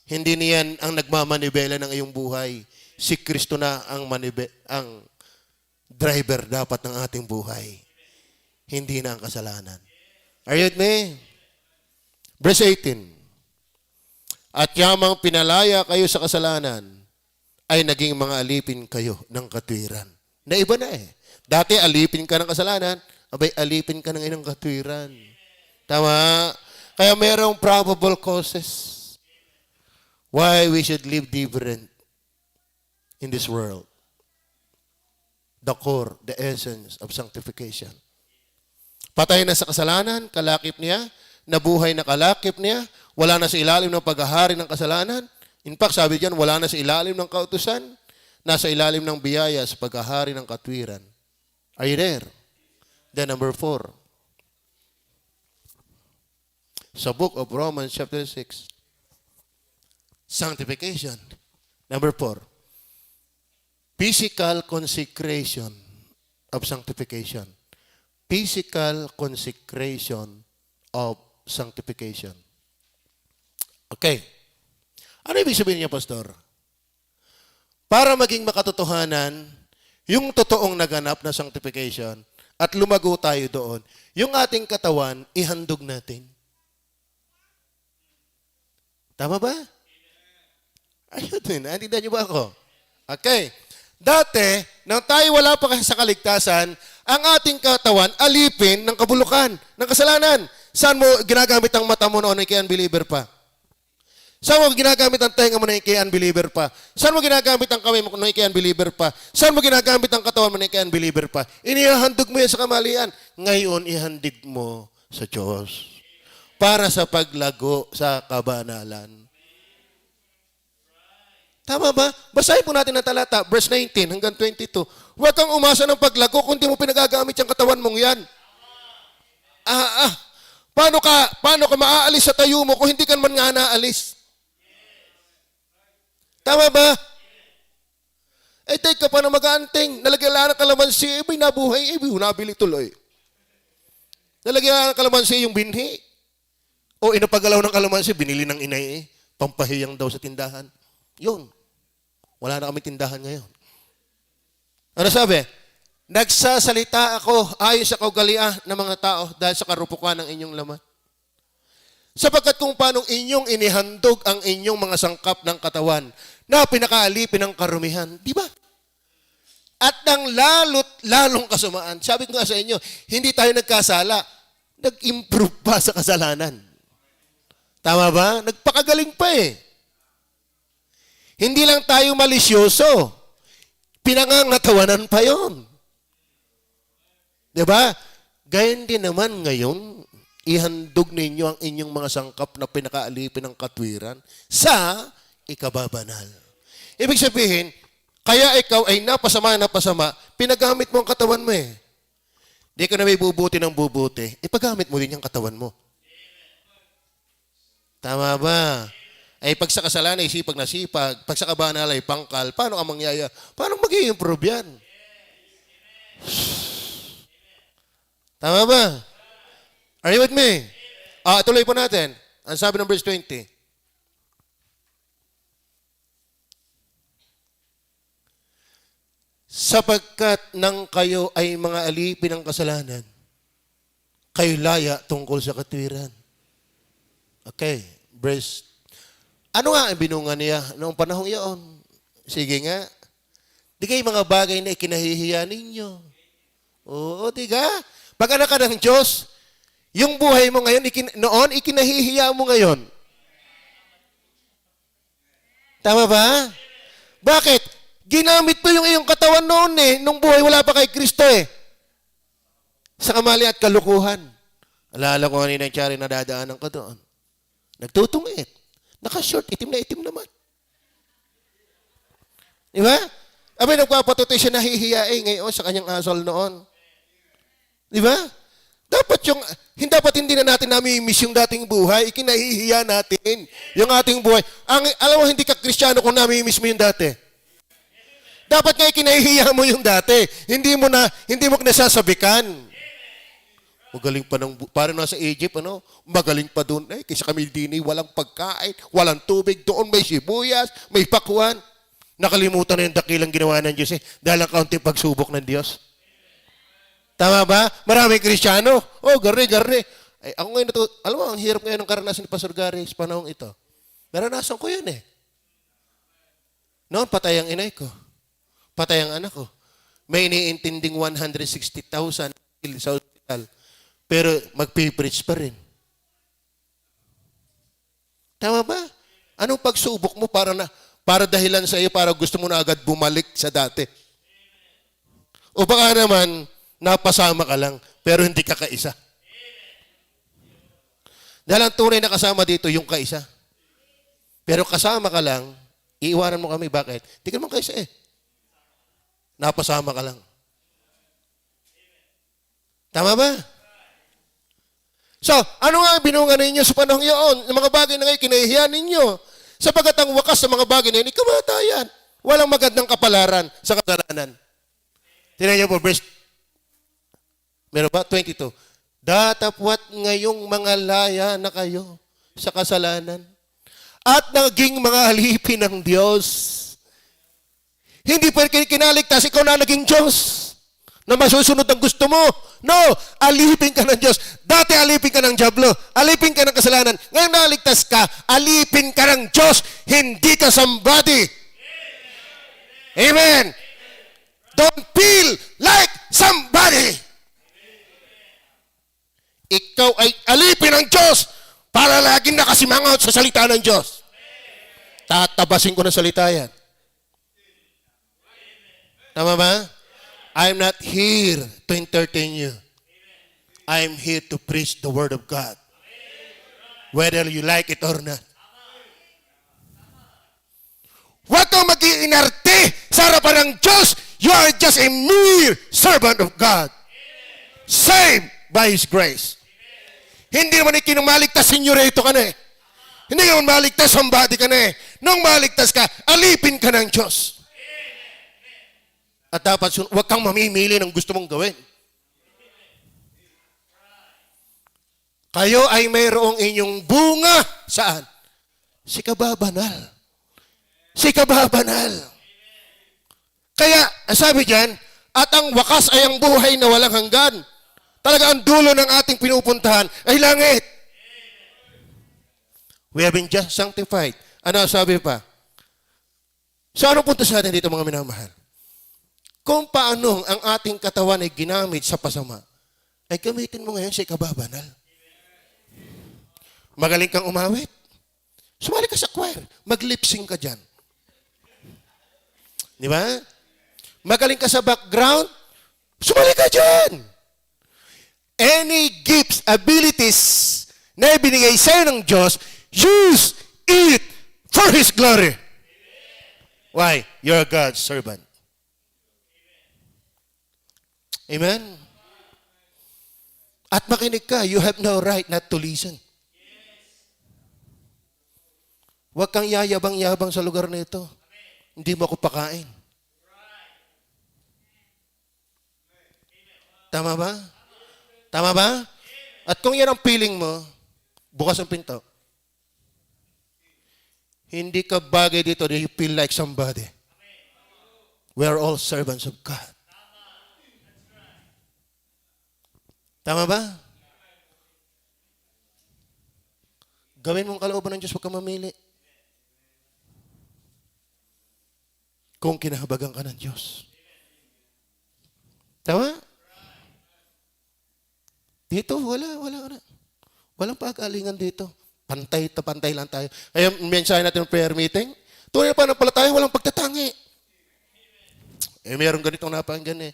Hindi niyan ang nagmamanibela ng iyong buhay. Si Kristo na ang driver dapat ng ating buhay. Hindi na ang kasalanan. Are you with me? Verse 18. At yamang pinalaya kayo sa kasalanan, ay naging mga alipin kayo ng katwiran. Na iba na eh. Dati alipin ka ng kasalanan, abay alipin ka ng inang katwiran. Tama? Kaya mayroong probable causes why we should live different in this world. The core, the essence of sanctification. Patay na sa kasalanan, kalakip niya, nabuhay na kalakip niya, wala na sa ilalim ng paghahari ng kasalanan. In fact, sabi diyan, wala na sa ilalim ng kautusan, nasa ilalim ng biyaya sa paghahari ng katwiran. Are you there? Then number 4. Sa book of Romans chapter 6. Sanctification. Number 4. Physical consecration of sanctification. Physical consecration of sanctification. Okay. Ano ibig sabihin niya, Pastor? Para maging makatotohanan, yung totoong naganap na sanctification at lumago tayo doon, yung ating katawan, ihandog natin. Tama ba? Ayun, naintindihan niyo ba ako? Okay. Dati, nang tayo wala pa sa kaligtasan, ang ating katawan alipin ng kabulukan, ng kasalanan. Saan mo ginagamit ang mata mo noon kay unbeliever pa? Saan mo ginagamit ang tenga mo na kay unbeliever pa? Saan mo ginagamit ang kamay mo na kay unbeliever pa? Saan mo ginagamit ang katawan mo na kay unbeliever pa? Inihahandog mo yan sa kamalian. Ngayon, ihandig mo sa Diyos para sa paglago sa kabanalan. Tama ba? Basahin po natin ang talata, verse 19 hanggang 22. Huwag kang umasa ng paglago kung di mo pinagagamit yung katawan mong yan. Paano ka maaalis sa tayo mo kung hindi ka man nga naalis? Tama ba? Teka pa na mag-aanting. Nalagyan ng kalamansi, iba'y nabuhay, nabili tuloy. Nalagyan ng kalamansi yung binhi. O inapagalaw ng kalamansi, binili ng inay pampahiyang daw sa tindahan. Yun. Wala na kami tindahan ngayon. Ano sabi? Nagsasalita ako ayon sa kaugalian ng mga tao dahil sa karupukan ng inyong laman. Sapagkat kung paanong inyong inihandog ang inyong mga sangkap ng katawan na pinakaalipin ng karumihan. Di ba? At ng lalong kasumaan. Sabi ko nga sa inyo, hindi tayo nagkasala. Nag-improve pa sa kasalanan. Tama ba? Nagpakagaling pa eh. Hindi lang tayo malisyoso. Pinangangatawanan pa yon. Diba? Gayon din naman ngayon, ihandog ninyo ang inyong mga sangkap na pinakaalipin ng katwiran sa ikababanal. Ibig sabihin, kaya ikaw ay napasama, pinagamit mo ang katawan mo eh. Di ka na may bubuti ng bubuti, ipagamit mo din yung katawan mo. Tama ba? Ay pag sa kasalanan ay sipag na sipag, pag sa kabanal ay pangkal, paano ka mangyaya? Paano mag-i-improve yan? Tama ba? Are you with me? Tuloy po natin. Ang sabi ng verse 20. Sapagkat nang kayo ay mga alipin ng kasalanan, kayo laya tungkol sa katwiran. Okay, verse. Ano nga ang binunga niya noong panahong iyon? Sige nga. Di kayo mga bagay na ikinahihiya ninyo. Oo, di ka? Pag anak ka ng Diyos, yung buhay mo ngayon, noon, ikinahihiya mo ngayon. Tama ba? Bakit? Ginamit mo yung iyong katawan noon eh, nung buhay wala pa kay Kristo eh. Sa kamali at kalukuhan. Alala ko kanina yung tsari na dadaanan ko doon. Nagtutungit. Naka-short, itim naman. Di ba? Abay, nagpapatutoy siya nahihiyain ngayon sa kanyang asal noon. Di ba? Dapat hindi na natin nami-miss yung dating buhay, ikinahihiya natin yung ating buhay. Alam mo, hindi ka Kristiyano kung nami-miss mo yung dati. Dapat nga ikinahihiya mo yung dati. Hindi mo nasasabikan. Magaling pa parang nasa Egypt, magaling pa doon. Kaysa kami dini, walang pagkain, walang tubig, doon may sibuyas, may pakwan. Nakalimutan na yung dakilang ginawa ng Diyos dahil ang kaunting pagsubok ng Diyos. Tama ba? Maraming Kristiyano. Garne. Ako ngayon alam mo, ang hirap ngayon ng karanasan ni Pastor Gary sa panahong ito. Naranasan ko yun eh. Noon, patay ang inay ko. Patay ang anak ko. May iniintinding 160,000 sa hospital. Pero magpipreach pa rin. Tama ba? Anong pagsubok mo para dahilan sa iyo para gusto mo na agad bumalik sa dati? O baka naman, napasama ka lang, pero hindi ka kaisa. Dahil ang tunay na kasama dito, yung kaisa. Pero kasama ka lang, iiwanan mo kami. Bakit? Hindi ka naman kaisa eh. Napasama ka lang. Tama ba? So, ano nga ang binunga ninyo sa panahon yun? Yung mga bagay na ngayon, kinahihiyan ninyo. Sapagat ang wakas sa mga bagay na yun, kamatayan. Walang magandang kapalaran sa kasalanan. Tingnan niyo po, verse, meron ba? 22. Datapwat ngayong mga laya na kayo sa kasalanan at naging mga alipin ng Diyos. Hindi pa kinaligtas, ikaw na naging Diyos na masusunod ang gusto mo. No, alipin ka ng Diyos. Dati alipin ka ng diablo, alipin ka ng kasalanan. Ngayon naligtas ka, alipin ka ng Diyos, hindi ka somebody. Amen. Don't feel like somebody. Ikaw ay alipin ng Diyos para laging nakasimangot sa salita ng Diyos. Tatabasin ko ng salita yan. Tama ba? I'm not here to entertain you. I'm here to preach the Word of God. Whether you like it or not. Huwag kang mag-iinarte sa harapan ng Diyos. You are just a mere servant of God. Saved by His grace. Hindi naman ikinumaligtas, senyorito ka na eh. Hindi naman maligtas, somebody ka na eh. Nung maligtas ka, alipin ka ng Diyos. At dapat, huwag kang mamimili ng gusto mong gawin. Kayo ay mayroong inyong bunga. Saan? Si kababanal. Si kababanal. Kaya, sabi diyan, at ang wakas ay ang buhay na walang hanggan. Talaga ang dulo ng ating pinupuntahan ay langit. We have been just sanctified. Ano sabi pa? So ano punta sa atin dito mga minamahal? Kung paano ang ating katawan ay ginamit sa pasama, ay gamitin mo ngayon sa ikababanal. Magaling kang umawit. Sumali ka sa choir. Mag-lip-sync ka dyan. Di ba? Magaling ka sa background. Sumali ka dyan. Any gifts, abilities na ibinigay sa'yo ng Diyos, use it for His glory. Why? You're God's servant. Amen? At makinig ka, you have no right not to listen. Huwag kang yayabang-yabang sa lugar na ito. Hindi mo ako pakain. Tama ba? Tama ba? At kung yan ang feeling mo, bukas ang pinto. Hindi ka bagay dito that you feel like somebody. We are all servants of God. Tama ba? Gawin mong kalooban ng Diyos, huwag ka mamili. Kung kinahabagan ka ng Diyos. Tama? Dito, wala. Walang pag-alingan dito. Pantay lang tayo. Kaya mensahe natin ng prayer meeting. Tunay pa na pala tayo, walang pagtatangi. Meron ganitong napakinggan eh.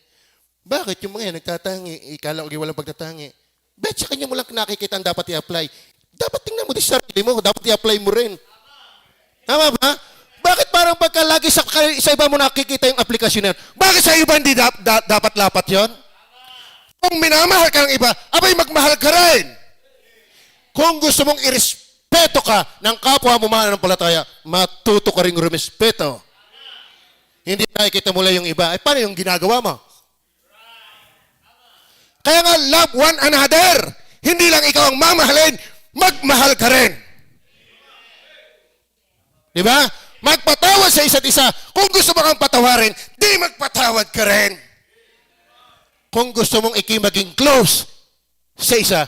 Bakit yung mga yan nagtatangi? Ikala ko walang pagtatangi. Bet sa kanya mo lang nakikita ang dapat i-apply. Dapat tingnan mo din sa sarili mo, dapat i-apply mo rin. Tama ba? Bakit parang pagka lagi sa iba mo nakikita yung aplikasyon na yun? Bakit sa iba hindi dapat lapat yon? Kung minamahal ka ng iba, abay magmahal ka rin. Kung gusto mong irespeto ka ng kapwa mo mananampalataya, matuto ka rin rumespeto. Hindi nakikita mo lang yung iba. Ay, paano yung ginagawa mo? Kaya nga, love one another. Hindi lang ikaw ang mamahalin, magmahal ka rin. Di ba? Magpatawad sa isa't isa. Kung gusto mo kang patawarin, di magpatawad ka rin. Kung gusto mong maging close sa isa,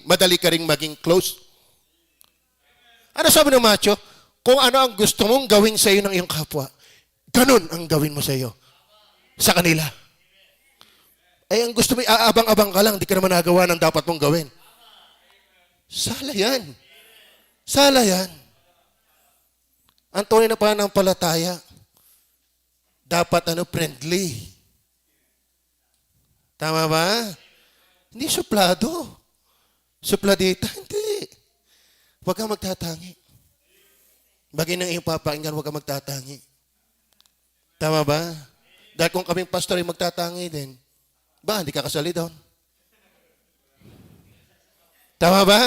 madali ka rin maging close. Ano sabi ng macho? Kung ano ang gusto mong gawin sa iyo ng iyong kapwa, ganun ang gawin mo sa iyo. Sa kanila. Ay, ang gusto mo, aabang-abang ka lang, di ka naman nagawa ng dapat mong gawin. Sala yan. Sala yan. Ang tunay na pananampalataya, dapat friendly. Tama ba? Hindi suplado. Supladita, hindi. Huwag kang magtatangi. Bagay ng iyong papakinggan, huwag kang magtatangi. Tama ba? Dahil kung kaming pastor ay magtatangi din, hindi ka kasali doon? Tama ba?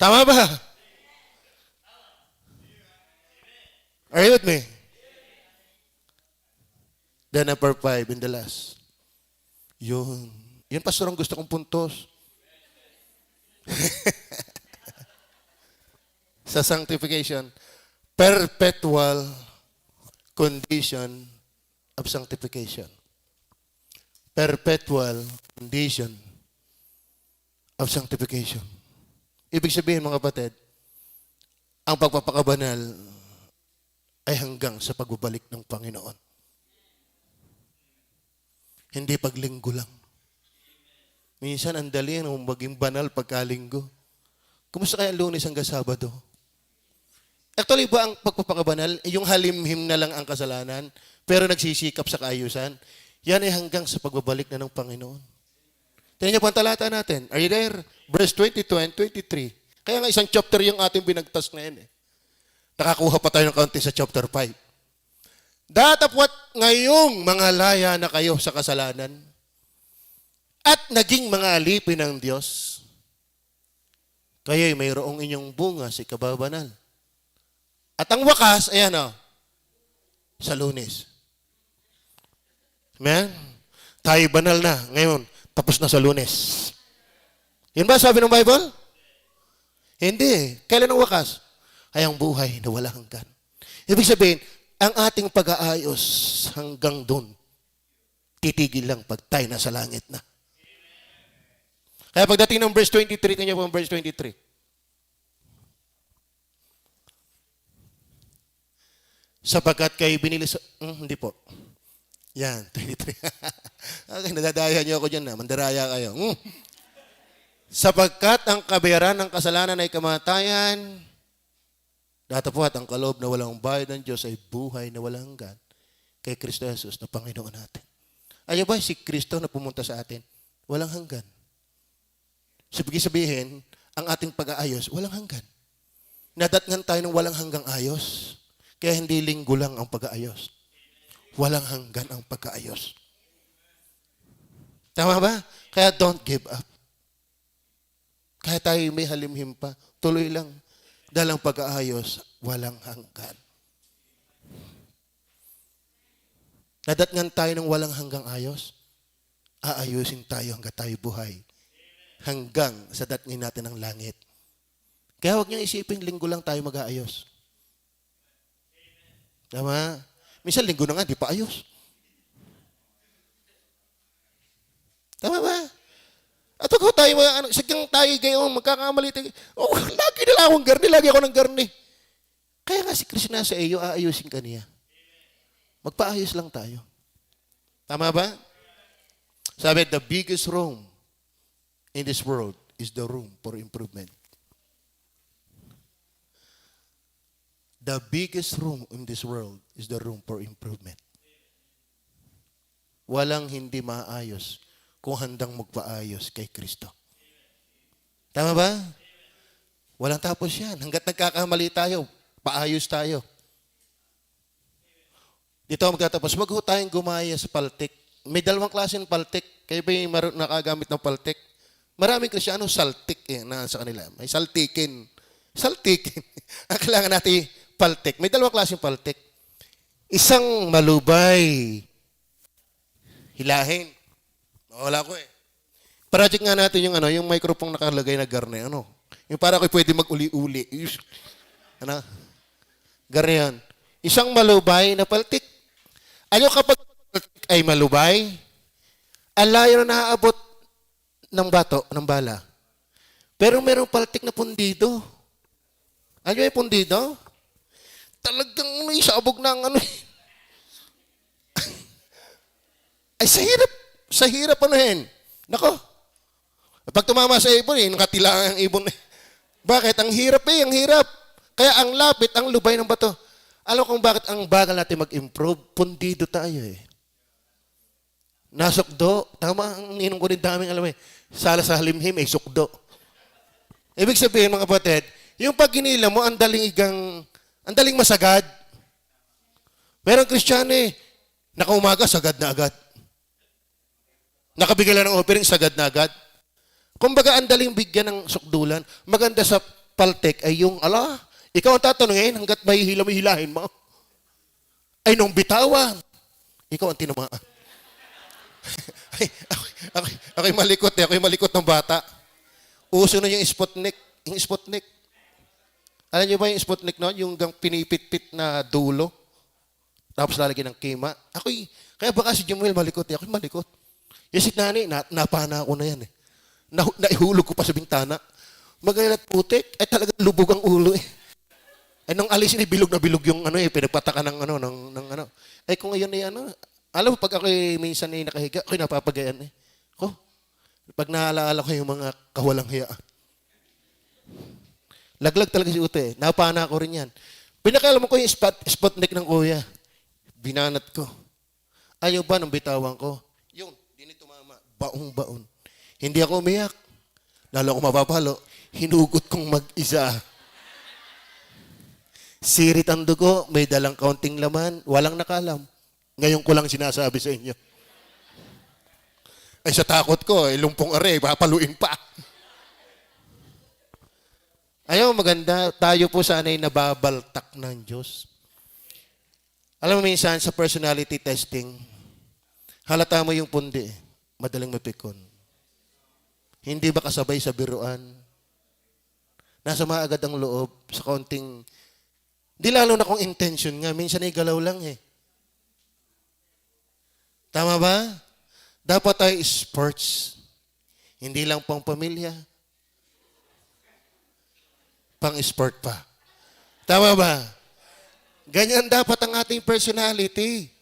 Tama ba? Are you with me? Then number 5 in the last. Yun. Yun, pastor, ang gusto kong puntos. Sa sanctification, perpetual condition of sanctification. Perpetual condition of sanctification. Ibig sabihin, mga kapatid, ang pagpapakabanal ay hanggang sa pagbabalik ng Panginoon. Hindi paglinggo lang. Minsan, ang dali ng maging banal pagkalinggo. Kumusta kaya Lunes hanggang Sabado? Actually ba ang pagpapakabanal, yung halimhim na lang ang kasalanan, pero nagsisikap sa kaayusan, yan ay hanggang sa pagbabalik na ng Panginoon. Tingnan niyo po ang talata natin. Are you there? Verse 22 and 23. Kaya nga isang chapter yung ating binagtas ngayon. Nakakuha pa tayo ng kaunti sa chapter 5. Datapwat ngayong mga laya na kayo sa kasalanan at naging mga alipin ng Diyos, kayo'y mayroong inyong bunga sa ikababanal. At ang wakas, ayan sa Lunes. Amen? Tayo banal na. Ngayon, tapos na sa Lunes. Yun ba sabi ng Bible? Hindi. Kailan ang wakas? Ay ang buhay na wala hanggan. Ibig sabihin, ang ating pag-aayos hanggang doon, titigil lang pag tayo nasa langit na. Kaya pagdating ng verse 23, kanya po ang verse 23. Sapagkat kayo binili sa... hindi po. Yan, 23. Okay, nadadaya niyo ako dyan na. Mandaraya kayo. Sapagkat ang kabayaran ng kasalanan ay kamatayan, datapwat ang kaloob na walang bayad ng Diyos ay buhay na walang hanggan kay Kristo Jesus na Panginoon natin. Ayaw ba si Kristo na pumunta sa atin? Walang hanggan. Sabihin, ang ating pag-aayos, walang hanggan. Nadatngan tayo ng walang hanggang ayos. Kaya hindi linggo lang ang pag-aayos. Walang hanggan ang pag-aayos. Tama ba? Kaya don't give up. Kaya tayo may halimhim pa, tuloy lang. Dahil ang pag-aayos, walang hanggan. Nadatngan tayo ng walang hanggang ayos, aayusin tayo hanggang tayo buhay. Hanggang sa datngin natin ang langit. Kaya huwag niyong isipin, linggo lang tayo mag-aayos. Tama? Minsan linggo na nga, di pa ayos. Tama ba? At huwag tayo, sagyang tayo gayon, magkakamali tayo. Lagi nila akong garni, lagi ako ng garni. Kaya nga si Kristo nasa iyo, aayusin ka niya. Magpaayos lang tayo. Tama ba? Sabi, the biggest room in this world is the room for improvement. The biggest room in this world is the room for improvement. Walang hindi maayos kung handang magpaayos kay Kristo. Tama ba? Walang tapos yan. Hanggat nagkakamali tayo, paayos tayo. Dito ako magtatapos. Wag ho tayong gumaya sa paltik. May dalawang klase ng paltik. Kayo ba yung nakagamit ng paltik? Maraming Kristyano, saltik sa kanila. May saltikin. Saltikin. Ang kailangan natin paltik. May dalawang klase ng paltik. Isang malubay. Hilahin. Wala ko Project nga natin yung microphone nakalagay na garne. Yung para ko pwede mag-uli-uli. Garne yan. Isang malubay na paltik. Ano kapag paltik ay malubay? Ang layo na naaabot ng bato, ng bala. Pero merong paltik na pundido. Ano yung pundido? Talagang isabog ng ay sa hirap anuhin. Nako. Pag tumama sa ibon, nakatila ang ibon. Bakit? Ang hirap ang hirap. Kaya ang lapit, ang lubay ng bato. Alam kung bakit ang bagal natin mag-improve? Pundido tayo eh. Nasukdo. Tama ang ninong ko rin daming alam eh. Sala sa halimhim ay sukdo. Ibig sabihin mga kapatid, yung pag ginila mo, ang daling masagad. Pero ang Kristiyano eh, nakaumaga, sagad na agad. Nakabigala ng offering, sagad na agad. Kumbaga, ang daling bigyan ng sukdulan. Maganda sa paltek ay yung, ikaw ang tatanungin hanggat may hilahin mo. Ay, nung bitawan, ikaw ang tinamaan. Ako'y malikot eh. Ako'y malikot ng bata. Uso na yung Sputnik. Yung Sputnik. Alam niyo ba yung Sputnik noon? Yung pinipit-pit na dulo. Tapos lalagyan ng kima. Kaya baka si Jumuel malikot eh. Ako'y malikot. Yung si Nani, napana ako na yan eh. Naihulog ko pa sa bintana. Magalat putik, ay talagang lubog ang ulo eh. Ay nung alisin, bilog na bilog yung pinagpataka ng ano. Ay kung ngayon ay alam mo, pag ako minsan ay nakahiga, ako'y napapagayan eh. Pag naaalala ko yung mga kawalang hiya. Laglag talaga si Ute eh. Napana ko rin yan. Pinakailan mo ko yung Sputnik ng kuya. Binanat ko. Ayaw ba ng bitawan ko? Yun, di tumama. Baong-baon. Hindi ako umiyak. Lalo ako mapapalo. Hinugot kong mag-isa. Sirit ang dugo, may dalang kaunting laman, walang nakalam. Ngayon ko lang sinasabi sa inyo. Ay sa takot ko, lumpong are, papaluin pa. Ayaw, maganda. Tayo po sana'y nababaltak ng Diyos. Alam mo minsan sa personality testing, halata mo yung pundi, madaling mapikon. Hindi ba kasabay sa biruan? Nasa maagad ang loob sa kaunting, di lalo na kung intention nga, minsan ay galaw lang eh. Tama ba? Dapat tayo sports. Hindi lang pang pamilya. Pang-sport pa. Tama ba? Ganyan dapat ang ating personality.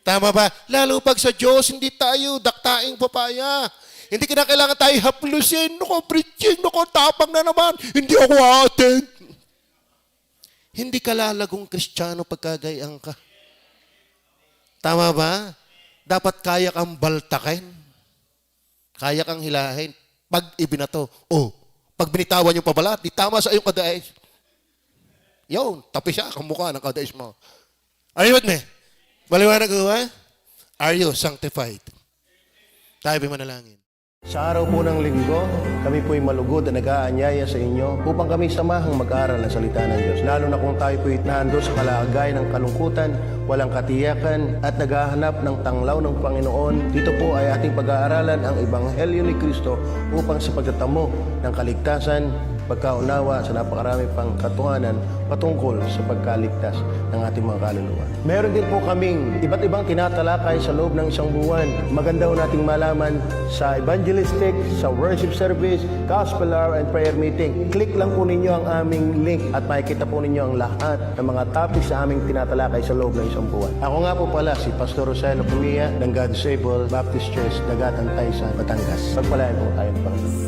Tama ba? Lalo pag sa Diyos, hindi tayo daktaing papaya. Hindi kinakailangan tayo haplusin. Naku, preaching, naku, tapang na naman. Hindi ako attend. Hindi ka lalagong Kristiyano pagkagayang ka. Tama ba? Dapat kaya kang baltakin. Kaya kang hilahin. Pag ibinato, pag binitawan yung pabalat, di tama sa iyong kadais. Yun, tapi siya ang mukha ng kadais mo. Are you with me? Maliwanag ko ba? Are you sanctified? Tayo manalangin. Sa araw po ng linggo, kami po'y malugod na nag-aanyaya sa inyo upang kami samahang mag-aral ng salita ng Diyos. Lalo na kung tayo po'y nando sa kalagayan ng kalungkutan, walang katiyakan at naghahanap ng tanglaw ng Panginoon. Dito po ay ating pag-aaralan ang Ebanghelyo ni Kristo upang sa pagtatamo ng kaligtasan, pagkaunawa sa napakarami pang katuhanan patungkol sa pagkaligtas ng ating mga kaluluwa. Meron din po kaming iba't ibang tinatalakay sa loob ng isang buwan. Maganda ho nating malaman sa evangelistic, sa worship service, gospel hour, and prayer meeting. Click lang po ninyo ang aming link at makikita po ninyo ang lahat ng mga topics sa aming tinatalakay sa loob ng isang buwan. Ako nga po pala si Pastor Roselo Pumia ng God Disable Baptist Church, Dagat Antay sa Batangas. Pagpalain po tayo ng Panginoon.